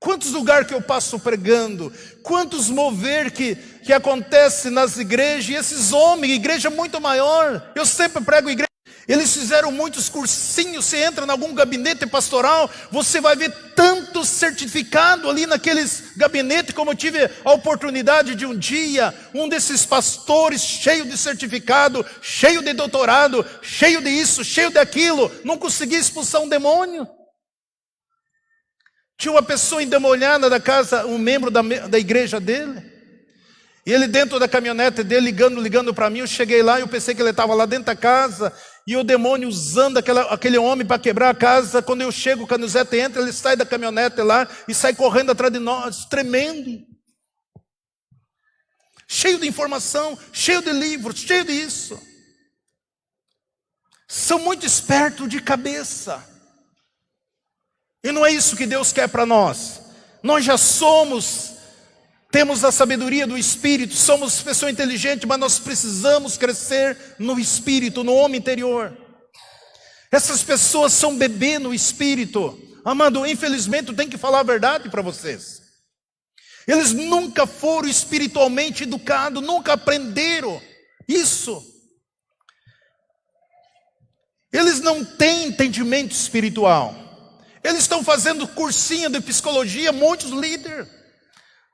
Quantos lugares que eu passo pregando, quantos mover que acontece nas igrejas, e esses homens, igreja muito maior, eu sempre prego igreja, eles fizeram muitos cursinhos. Você entra em algum gabinete pastoral, você vai ver tanto certificado ali naqueles gabinetes, como eu tive a oportunidade de um dia, um desses pastores cheio de certificado, cheio de doutorado, cheio de isso, cheio daquilo, não conseguia expulsar um demônio. Tinha uma pessoa endemoniada da casa, um membro da igreja dele, e ele dentro da caminhonete dele, ligando para mim. Eu cheguei lá e eu pensei que ele estava lá dentro da casa, e o demônio usando aquele homem para quebrar a casa. Quando eu chego, o Canuzete entra, ele sai da caminhonete lá e sai correndo atrás de nós, tremendo, cheio de informação, cheio de livros, cheio disso. São muito espertos de cabeça. E não é isso que Deus quer para nós. Nós já temos a sabedoria do Espírito, somos pessoa inteligente, mas nós precisamos crescer no Espírito, no homem interior. Essas pessoas são bebê no Espírito. Amado, infelizmente eu tenho que falar a verdade para vocês. Eles nunca foram espiritualmente educados, nunca aprenderam isso. Eles não têm entendimento espiritual. Eles estão fazendo cursinho de psicologia, muitos líderes,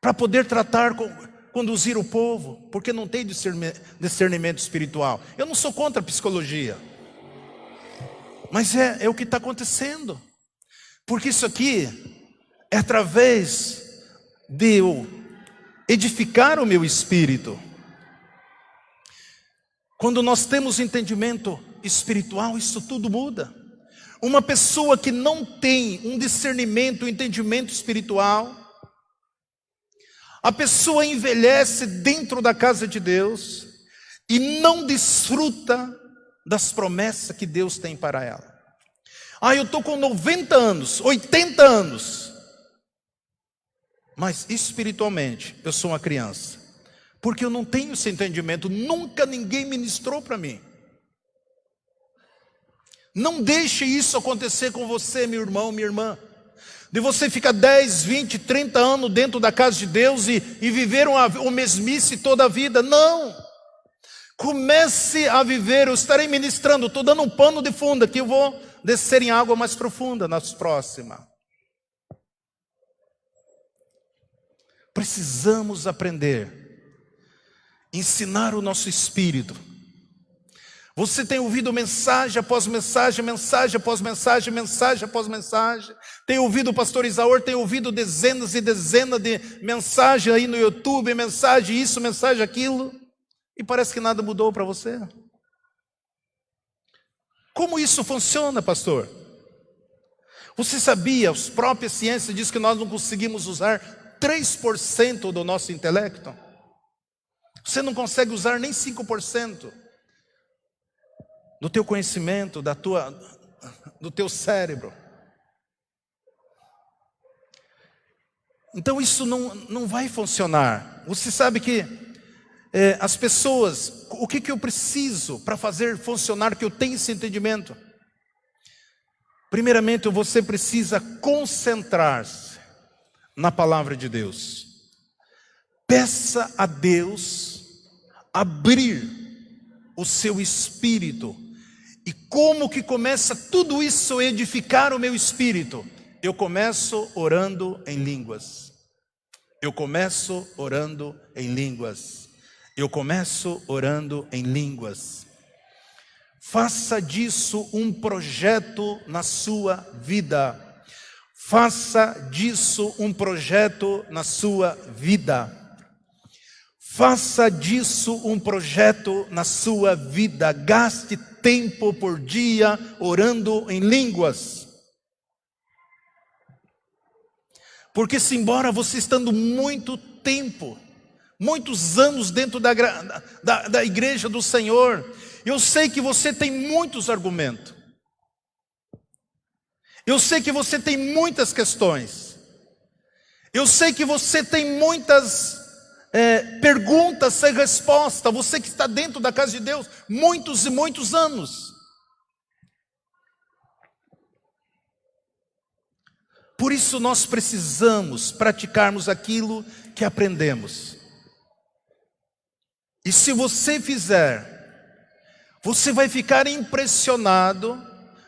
para poder conduzir o povo, porque não tem discernimento espiritual. Eu não sou contra a psicologia, mas é o que está acontecendo, porque isso aqui é através de eu edificar o meu espírito. Quando nós temos entendimento espiritual, isso tudo muda. Uma pessoa que não tem um discernimento, um entendimento espiritual, a pessoa envelhece dentro da casa de Deus e não desfruta das promessas que Deus tem para ela. Eu estou com 90 anos, 80 anos, mas espiritualmente eu sou uma criança, porque eu não tenho esse entendimento, nunca ninguém ministrou para mim. Não deixe isso acontecer com você, meu irmão, minha irmã, de você ficar 10, 20, 30 anos dentro da casa de Deus e viver uma mesmice toda a vida. Não, comece a viver. Eu estarei ministrando, estou dando um pano de fundo aqui, eu vou descer em água mais profunda nas próximas. Precisamos aprender, ensinar o nosso espírito. Você tem ouvido mensagem após mensagem, mensagem após mensagem, mensagem após mensagem. Tem ouvido o pastor Isaur, tem ouvido dezenas e dezenas de mensagens aí no YouTube, mensagem isso, mensagem aquilo, e parece que nada mudou para você. Como isso funciona, pastor? Você sabia, as próprias ciências dizem que nós não conseguimos usar 3% do nosso intelecto? Você não consegue usar nem 5%. Do teu conhecimento, do teu cérebro. Então isso não vai funcionar. Você sabe que as pessoas, o que eu preciso para fazer funcionar, que eu tenho esse entendimento? Primeiramente, você precisa concentrar-se na palavra de Deus. Peça a Deus abrir o seu espírito. E como que começa tudo isso a edificar o meu espírito? Eu começo orando em línguas. Eu começo orando em línguas. Eu começo orando em línguas. Faça disso um projeto na sua vida. Faça disso um projeto na sua vida. Faça disso um projeto na sua vida. Gaste tempo por dia orando em línguas. Porque se embora você estando muito tempo, muitos anos dentro da igreja do Senhor, Eu sei que você tem muitos argumentos. Eu sei que você tem muitas questões. Eu sei que você tem muitas perguntas sem resposta. Você que está dentro da casa de Deus muitos e muitos anos. Por isso nós precisamos praticarmos aquilo que aprendemos. E se você fizer, você vai ficar impressionado,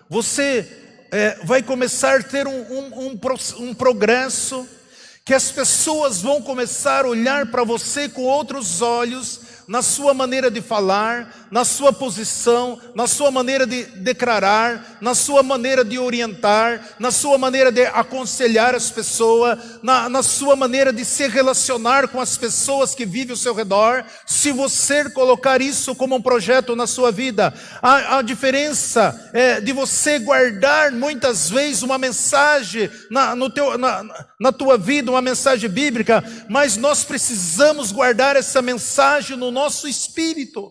você vai começar a ter um progresso, que as pessoas vão começar a olhar para você com outros olhos, na sua maneira de falar, na sua posição, na sua maneira de declarar, na sua maneira de orientar, na sua maneira de aconselhar as pessoas, na sua maneira de se relacionar com as pessoas que vivem ao seu redor, se você colocar isso como um projeto na sua vida. A diferença de você guardar muitas vezes uma mensagem na tua vida, uma mensagem bíblica, mas nós precisamos guardar essa mensagem no nosso espírito.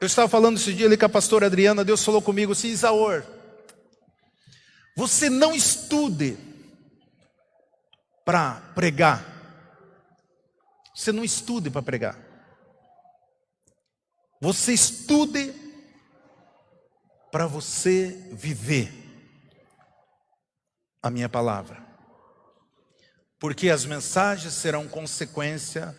Eu estava falando esse dia ali com a pastora Adriana, Deus falou comigo assim: Isaor, você não estude para pregar. Você não estude para pregar. Você estude para você viver a minha palavra. Porque as mensagens serão consequência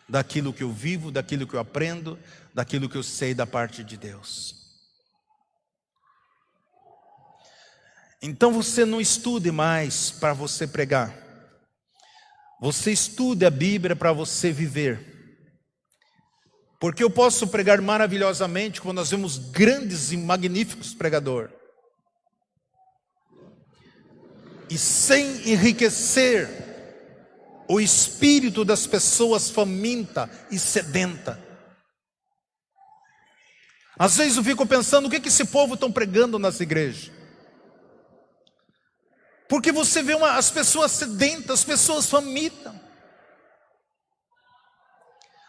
daquilo que eu vivo, daquilo que eu aprendo, daquilo que eu sei da parte de Deus. Então você não estude mais para você pregar. Você estude a Bíblia para você viver. Porque eu posso pregar maravilhosamente quando nós vemos grandes e magníficos pregadores. E sem enriquecer o espírito das pessoas faminta e sedenta. Às vezes eu fico pensando, o que esse povo estão pregando nas igrejas? Porque você vê as pessoas sedentas, as pessoas famintas.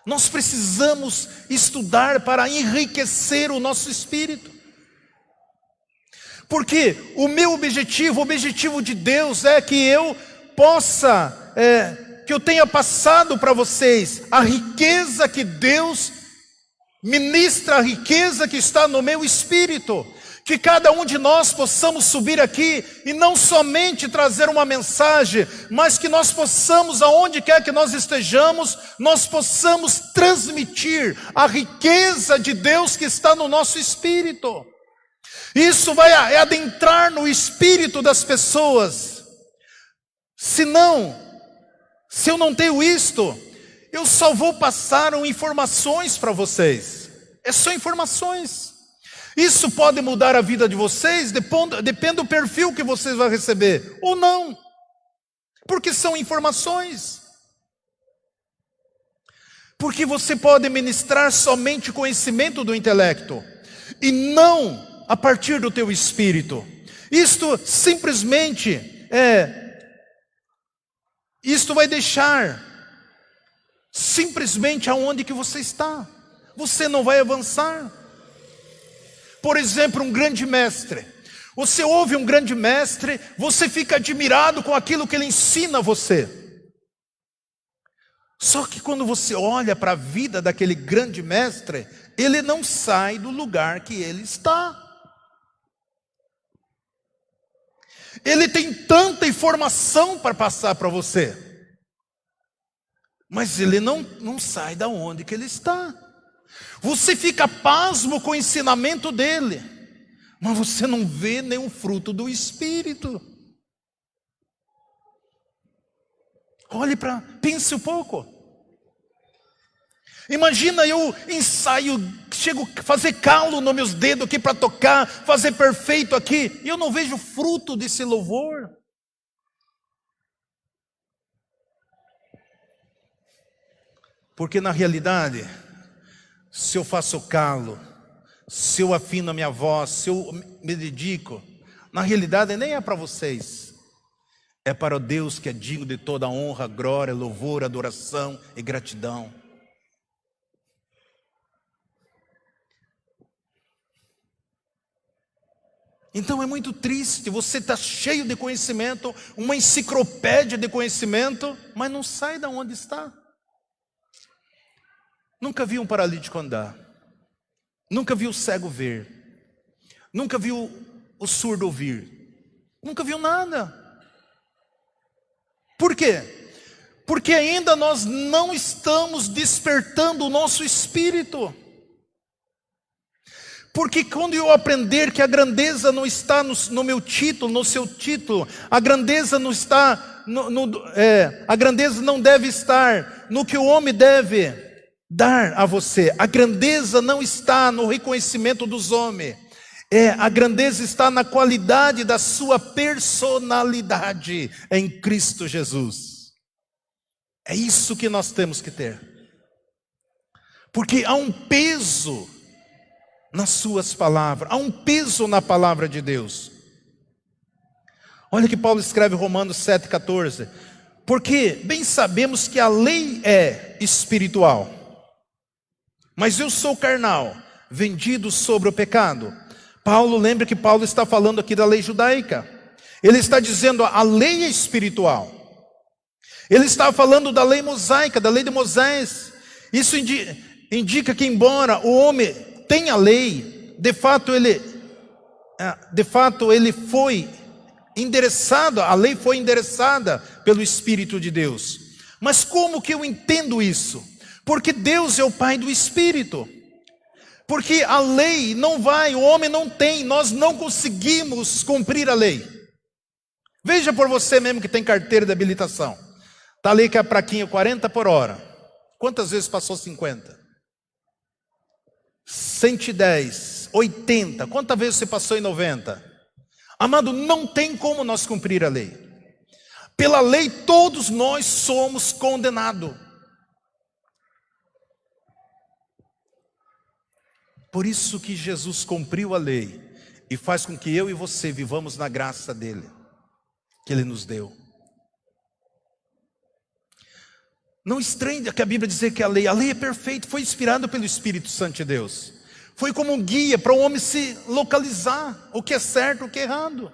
Nós precisamos estudar para enriquecer o nosso espírito. Porque o meu objetivo, o objetivo de Deus é que eu possa, que eu tenha passado para vocês a riqueza que Deus ministra, a riqueza que está no meu espírito. Que cada um de nós possamos subir aqui e não somente trazer uma mensagem, mas que nós possamos, aonde quer que nós estejamos, nós possamos transmitir a riqueza de Deus que está no nosso espírito. Isso vai adentrar no espírito das pessoas. Se eu não tenho isto, eu só vou passar informações para vocês. É só informações. Isso pode mudar a vida de vocês, depende do perfil que vocês vão receber, ou não. Porque são informações. Porque você pode ministrar somente conhecimento do intelecto, e não a partir do teu espírito. Isto simplesmente isto vai deixar simplesmente aonde que você está. Você não vai avançar. Por exemplo, um grande mestre. Você ouve um grande mestre, você fica admirado com aquilo que ele ensina a você. Só que quando você olha para a vida daquele grande mestre, ele não sai do lugar que ele está. Ele tem tanta informação para passar para você, mas ele não sai da onde que ele está. Você fica pasmo com o ensinamento dele, mas você não vê nenhum fruto do Espírito. Pense um pouco. Imagina eu ensaio, chego a fazer calo nos meus dedos aqui para tocar, fazer perfeito aqui, e eu não vejo fruto desse louvor. Porque na realidade, se eu faço calo, se eu afino a minha voz, se eu me dedico, na realidade nem é para vocês. É para o Deus que é digno de toda honra, glória, louvor, adoração e gratidão. Então é muito triste, você está cheio de conhecimento, uma enciclopédia de conhecimento, mas não sai de onde está. Nunca viu um paralítico andar, nunca viu o cego ver, nunca viu o surdo ouvir, nunca viu nada. Por quê? Porque ainda nós não estamos despertando o nosso espírito. Porque quando eu aprender que a grandeza não está no meu título, no seu título, a grandeza não está, a grandeza não deve estar no que o homem deve dar a você. A grandeza não está no reconhecimento dos homens. A grandeza está na qualidade da sua personalidade em Cristo Jesus. É isso que nós temos que ter. Porque há um peso nas suas palavras, há um peso na palavra de Deus. Olha que Paulo escreve em Romanos 7,14. Porque bem sabemos que a lei é espiritual, mas eu sou carnal, vendido sobre o pecado. Paulo, lembra que Paulo está falando aqui da lei judaica. Ele está dizendo a lei é espiritual. Ele está falando da lei mosaica, da lei de Moisés. Isso indica que embora o homem tem a lei, de fato ele foi endereçado, a lei foi endereçada pelo Espírito de Deus. Mas como que eu entendo isso? Porque Deus é o Pai do Espírito. Porque a lei não vai, o homem não tem, nós não conseguimos cumprir a lei. Veja por você mesmo que tem carteira de habilitação. Está ali que a plaquinha 40 por hora. Quantas vezes passou 50? 110, 80, quantas vezes você passou em 90? Amado, não tem como nós cumprir a lei. Pela lei todos nós somos condenados. Por isso que Jesus cumpriu a lei e faz com que eu e você vivamos na graça dele, que ele nos deu. Não estranhe que a Bíblia dizer que a lei é perfeita, foi inspirada pelo Espírito Santo de Deus. Foi como um guia para o homem se localizar, o que é certo, o que é errado.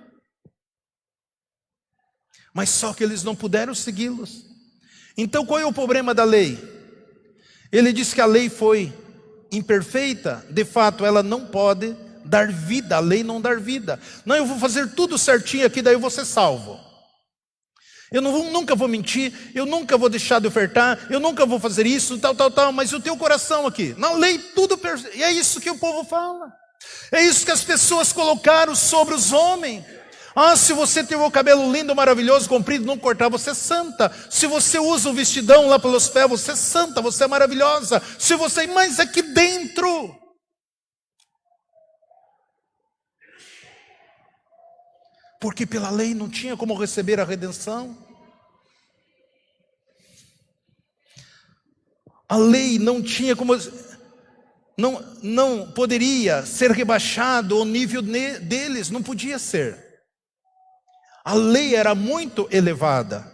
Mas só que eles não puderam segui-los. Então qual é o problema da lei? Ele diz que a lei foi imperfeita, de fato ela não pode dar vida, a lei não dar vida. Não, eu vou fazer tudo certinho aqui, daí eu vou ser salvo. Eu nunca vou mentir, eu nunca vou deixar de ofertar, eu nunca vou fazer isso, tal, mas o teu coração aqui, na lei tudo perfeito. E é isso que o povo fala. É isso que as pessoas colocaram sobre os homens. Ah, se você tem o cabelo lindo, maravilhoso, comprido, não cortar, você é santa. Se você usa o vestidão lá pelos pés, você é santa, você é maravilhosa. Se você, mas aqui dentro, porque pela lei não tinha como receber a redenção. A lei não tinha como, não poderia ser rebaixado ao nível deles, não podia ser. A lei era muito elevada.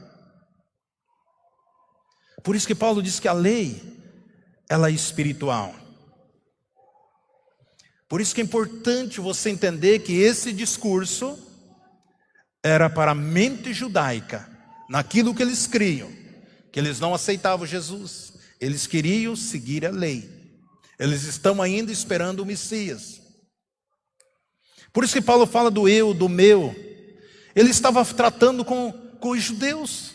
Por isso que Paulo diz que a lei, ela é espiritual. Por isso que é importante você entender que esse discurso era para a mente judaica, naquilo que eles criam, que eles não aceitavam Jesus, eles queriam seguir a lei, eles estão ainda esperando o Messias. Por isso que Paulo fala do eu, do meu. Ele estava tratando com os judeus,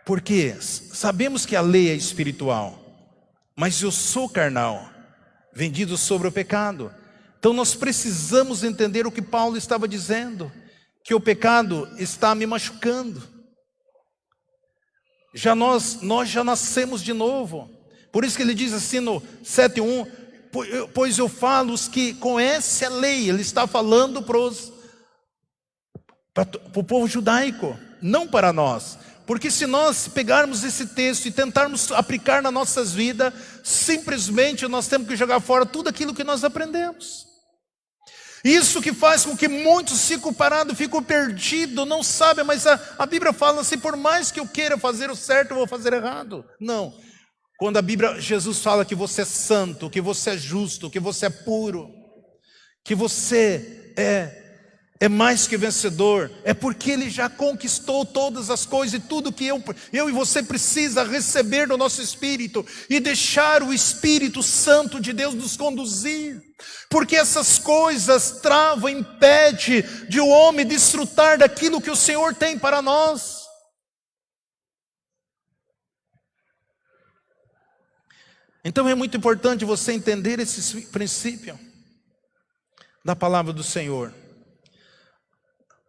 porque sabemos que a lei é espiritual, mas eu sou carnal, vendido sobre o pecado. Então nós precisamos entender o que Paulo estava dizendo, que o pecado está me machucando. Nós já nascemos de novo. Por isso que ele diz assim no 7:1, pois eu falo os que conhecem a lei. Ele está falando para o povo judaico, não para nós. Porque se nós pegarmos esse texto e tentarmos aplicar nas nossas vidas, simplesmente nós temos que jogar fora tudo aquilo que nós aprendemos. Isso que faz com que muitos ficam parados, ficam perdidos, não sabem, mas a Bíblia fala assim, por mais que eu queira fazer o certo, eu vou fazer errado. Não, quando Jesus fala que você é santo, que você é justo, que você é puro, que você é mais que vencedor, é porque Ele já conquistou todas as coisas, e tudo que eu e você precisa receber no nosso espírito, e deixar o Espírito Santo de Deus nos conduzir, porque essas coisas travam, impedem de o homem desfrutar daquilo que o Senhor tem para nós. Então é muito importante você entender esse princípio da palavra do Senhor.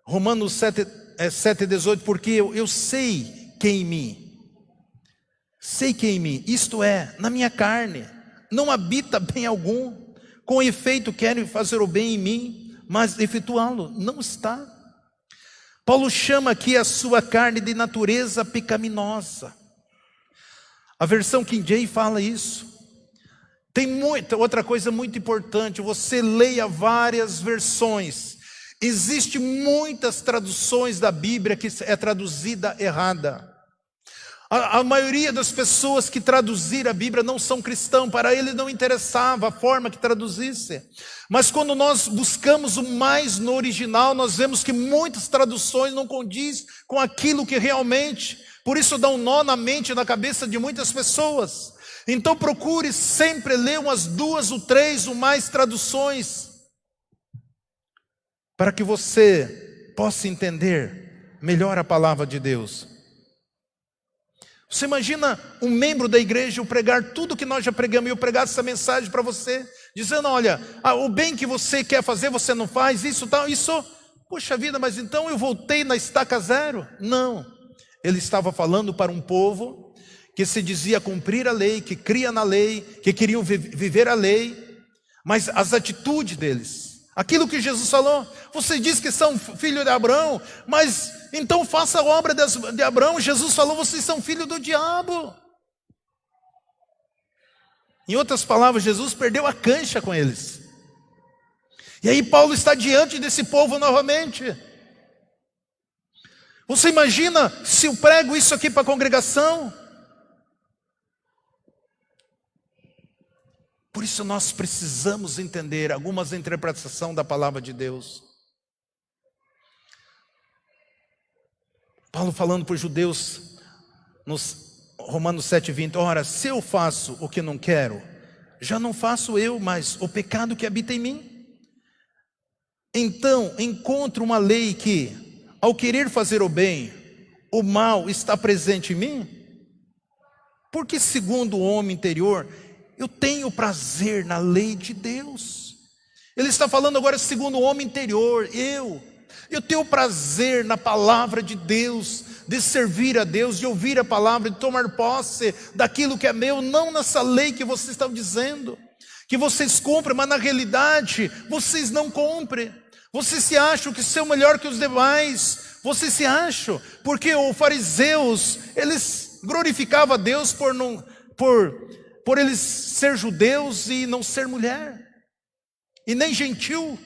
Romanos 7,18, porque eu sei que em mim, isto é, na minha carne, não habita bem algum. Com efeito querem fazer o bem em mim, mas efetuá-lo não está. Paulo chama aqui a sua carne de natureza pecaminosa. A versão King James fala isso. Tem outra coisa muito importante, você leia várias versões. Existem muitas traduções da Bíblia que é traduzida errada. A maioria das pessoas que traduziram a Bíblia não são cristãos, para eles não interessava a forma que traduzisse. Mas quando nós buscamos o mais no original, nós vemos que muitas traduções não condizem com aquilo que realmente, por isso dá um nó na mente e na cabeça de muitas pessoas. Então procure sempre ler umas 2 ou 3 ou mais traduções, para que você possa entender melhor a palavra de Deus. Você imagina um membro da igreja eu pregar tudo que nós já pregamos, e eu pregar essa mensagem para você, dizendo, olha, o bem que você quer fazer, você não faz, isso tal, isso, poxa vida, mas então eu voltei na estaca zero? Não, ele estava falando para um povo que se dizia cumprir a lei, que cria na lei, que queriam viver a lei, mas as atitudes deles, aquilo que Jesus falou, você diz que são filhos de Abraão, mas então faça a obra de Abraão. Jesus falou, vocês são filhos do diabo. Em outras palavras, Jesus perdeu a cancha com eles. E aí Paulo está diante desse povo novamente. Você imagina se eu prego isso aqui para a congregação? Por isso nós precisamos entender algumas interpretações da palavra de Deus. Paulo falando para os judeus, nos Romanos 7,20, ora, se eu faço o que não quero, já não faço eu, mas o pecado que habita em mim. Então, encontro uma lei que, ao querer fazer o bem, o mal está presente em mim, porque segundo o homem interior, eu tenho prazer na lei de Deus. Ele está falando agora segundo o homem interior, eu tenho prazer na palavra de Deus, de servir a Deus, de ouvir a palavra, de tomar posse daquilo que é meu, não nessa lei que vocês estão dizendo, que vocês cumprem, mas na realidade, vocês não cumprem. Vocês se acham que são melhor que os demais, vocês se acham, porque os fariseus, eles glorificavam a Deus por eles ser judeus e não ser mulher, e nem gentil.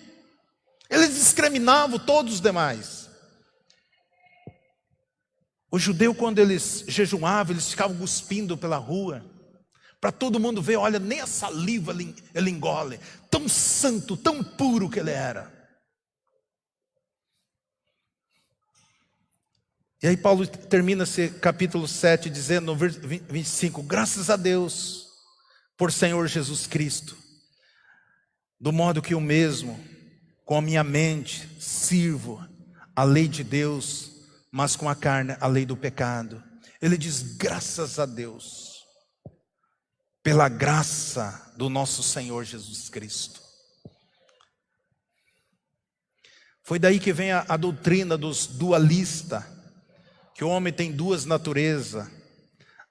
Eles discriminavam todos os demais. O judeu, quando eles jejuavam, eles ficavam cuspindo pela rua, para todo mundo ver, olha, nem a saliva ele engole, tão santo, tão puro que ele era. E aí Paulo termina esse capítulo 7 dizendo no versículo 25, graças a Deus por Senhor Jesus Cristo, do modo que eu mesmo, com a minha mente, sirvo a lei de Deus, mas com a carne a lei do pecado. Ele diz, graças a Deus, pela graça do nosso Senhor Jesus Cristo. Foi daí que vem a doutrina dos dualistas, que o homem tem duas naturezas,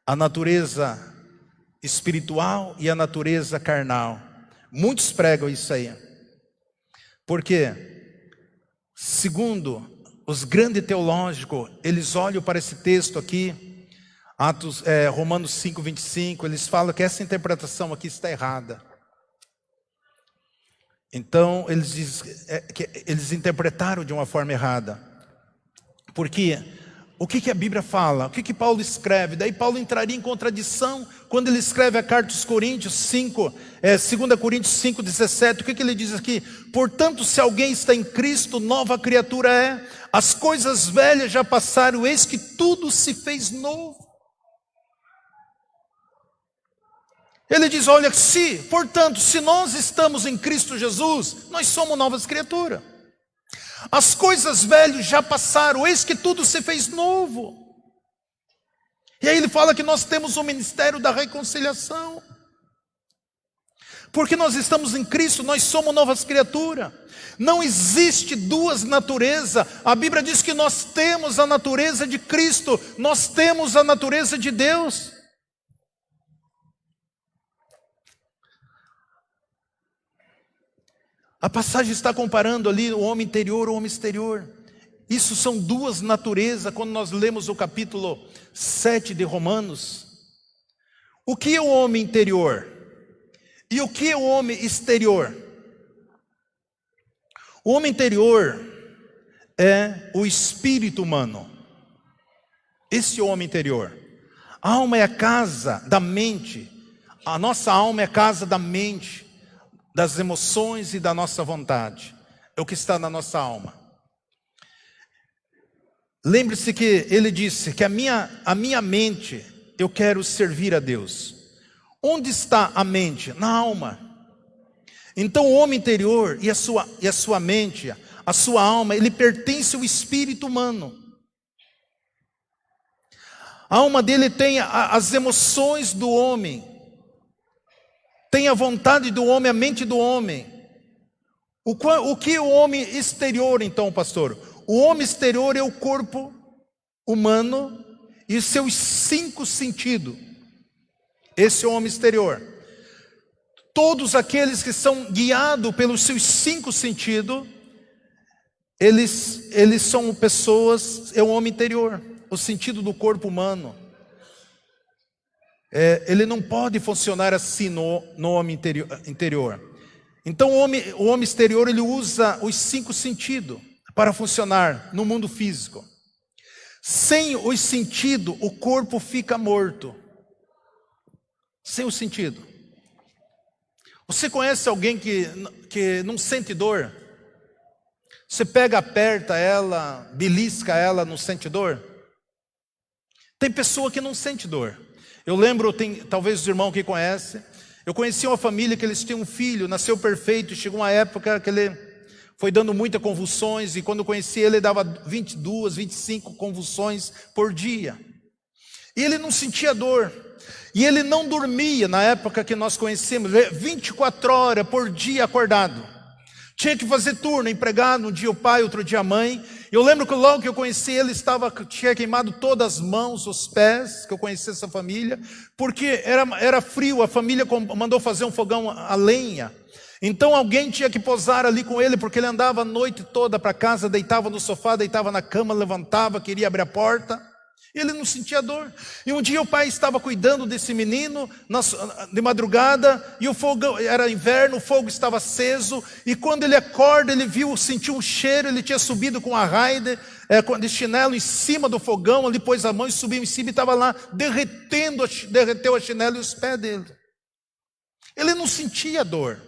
a natureza espiritual e a natureza carnal. Muitos pregam isso aí. Porque, segundo os grandes teológicos, eles olham para esse texto aqui, Romanos 5,25, eles falam que essa interpretação aqui está errada. Então, eles dizem que eles interpretaram de uma forma errada. Porque o que a Bíblia fala, o que Paulo escreve. Daí Paulo entraria em contradição quando ele escreve a carta aos Coríntios 5, 2 Coríntios 5,17. O que ele diz aqui? Portanto, se alguém está em Cristo, nova criatura é. As coisas velhas já passaram, eis que tudo se fez novo. Ele diz, olha, portanto, se nós estamos em Cristo Jesus, nós somos novas criaturas. As coisas velhas já passaram, eis que tudo se fez novo. E aí ele fala que nós temos o ministério da reconciliação. Porque nós estamos em Cristo, nós somos novas criaturas. Não existe duas naturezas. A Bíblia diz que nós temos a natureza de Cristo, nós temos a natureza de Deus. A passagem está comparando ali o homem interior e o homem exterior. Isso são duas naturezas. Quando nós lemos o capítulo 7 de Romanos, o que é o homem interior? E o que é o homem exterior? O homem interior é o espírito humano. Esse é o homem interior. A alma é a casa da mente. A nossa alma é a casa da mente, das emoções e da nossa vontade. É o que está na nossa alma. Lembre-se que ele disse que a minha mente, eu quero servir a Deus. Onde está a mente? Na alma. Então o homem interior e a sua mente, a sua alma, ele pertence ao espírito humano. A alma dele tem as emoções do homem, tem a vontade do homem, a mente do homem. O que é o homem exterior então, pastor? O homem exterior é o corpo humano e os seus 5 sentidos. Esse é o homem exterior. Todos aqueles que são guiados pelos seus 5 sentidos, eles são pessoas, é o homem interior, o sentido do corpo humano. Ele não pode funcionar assim no homem interior. Então o homem exterior, ele usa os 5 sentidos para funcionar no mundo físico. Sem os sentidos, o corpo fica morto. Sem o sentido. Você conhece alguém que não sente dor? Você pega, aperta ela, belisca ela, não sente dor? Tem pessoa que não sente dor. Eu lembro, talvez os irmãos que conhecem, eu conheci uma família que eles tinham um filho, nasceu perfeito, chegou uma época que ele foi dando muitas convulsões, e quando eu conheci ele dava 22, 25 convulsões por dia. E ele não sentia dor, e ele não dormia na época que nós conhecemos, 24 horas por dia acordado. Tinha que fazer turno, empregado, um dia o pai, outro dia a mãe. Eu lembro que logo que eu conheci ele, tinha queimado todas as mãos, os pés, que eu conheci essa família, porque era frio, a família mandou fazer um fogão a lenha. Então alguém tinha que posar ali com ele, porque ele andava a noite toda para casa, deitava no sofá, deitava na cama, levantava, queria abrir a porta. Ele não sentia dor. E um dia o pai estava cuidando desse menino de madrugada, e o fogo era inverno, o fogo estava aceso, e quando ele acorda, ele sentiu um cheiro. Ele tinha subido com a Raider, de chinelo em cima do fogão, ele pôs a mão e subiu em cima, e estava lá derreteu a chinela e os pés dele. Ele não sentia dor.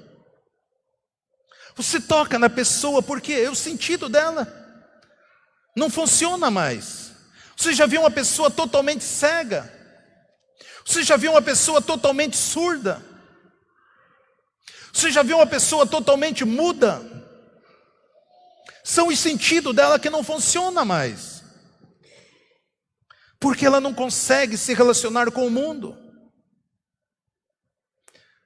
Você toca na pessoa porque é o sentido dela não funciona mais. Você já viu uma pessoa totalmente cega? Você já viu uma pessoa totalmente surda? Você já viu uma pessoa totalmente muda? São os sentidos dela que não funcionam mais, porque ela não consegue se relacionar com o mundo.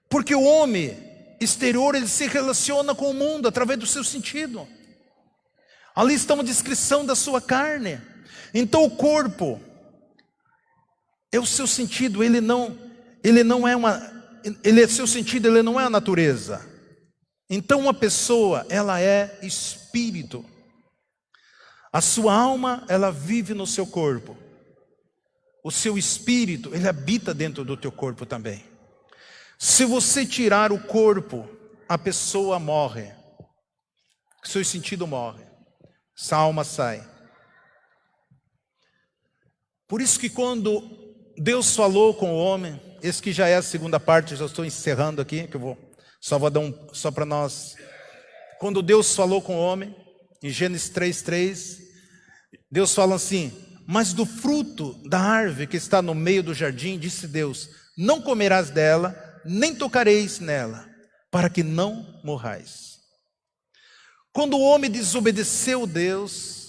Porque o homem exterior, ele se relaciona com o mundo através do seu sentido. Ali está uma descrição da sua carne. Então o corpo é o seu sentido, ele não é seu sentido, ele não é a natureza. Então uma pessoa, ela é espírito. A sua alma, ela vive no seu corpo. O seu espírito, ele habita dentro do teu corpo também. Se você tirar o corpo, a pessoa morre. Seu sentido morre. Essa alma sai. Por isso que quando Deus falou com o homem, esse que já é a segunda parte, já estou encerrando aqui, que eu vou vou dar só para nós. Quando Deus falou com o homem, em Gênesis 3:3, Deus fala assim: mas do fruto da árvore que está no meio do jardim, disse Deus, não comerás dela, nem tocareis nela, para que não morrais. Quando o homem desobedeceu Deus,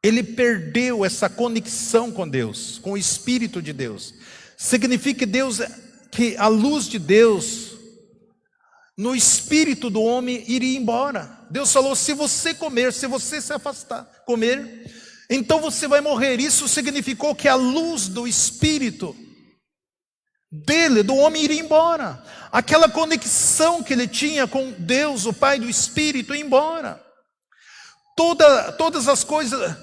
ele perdeu essa conexão com Deus, com o Espírito de Deus. Significa que a luz de Deus no espírito do homem iria embora. Deus falou: se você comer, se você se afastar, comer, então você vai morrer. Isso significou que a luz do espírito dele, do homem, iria embora. Aquela conexão que ele tinha com Deus, o Pai do Espírito, ia embora. Todas as coisas,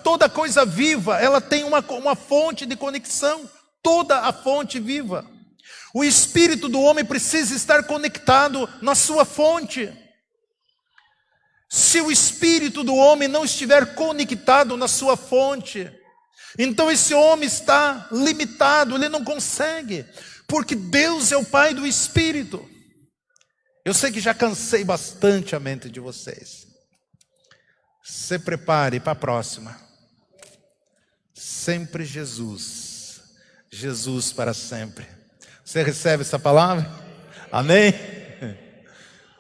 toda coisa viva, ela tem uma fonte de conexão. Toda a fonte viva. O espírito do homem precisa estar conectado na sua fonte. Se o espírito do homem não estiver conectado na sua fonte, então esse homem está limitado, ele não consegue, porque Deus é o Pai do Espírito. Eu sei que já cansei bastante a mente de vocês. Se prepare para a próxima. Sempre Jesus, Jesus para sempre. Você recebe essa palavra? Amém?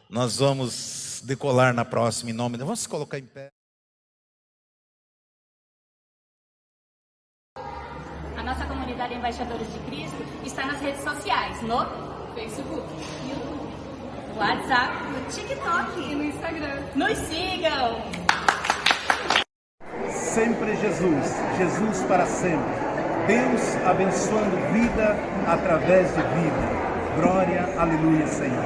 Nós vamos decolar na próxima em nome de Deus. Vamos se colocar em pé. A nossa comunidade Embaixadores de Cristo está nas redes sociais, no Facebook, YouTube, WhatsApp, no TikTok e no Instagram. Nos sigam! Sempre Jesus, Jesus para sempre. Deus abençoando vida através de vida. Glória, aleluia, Senhor.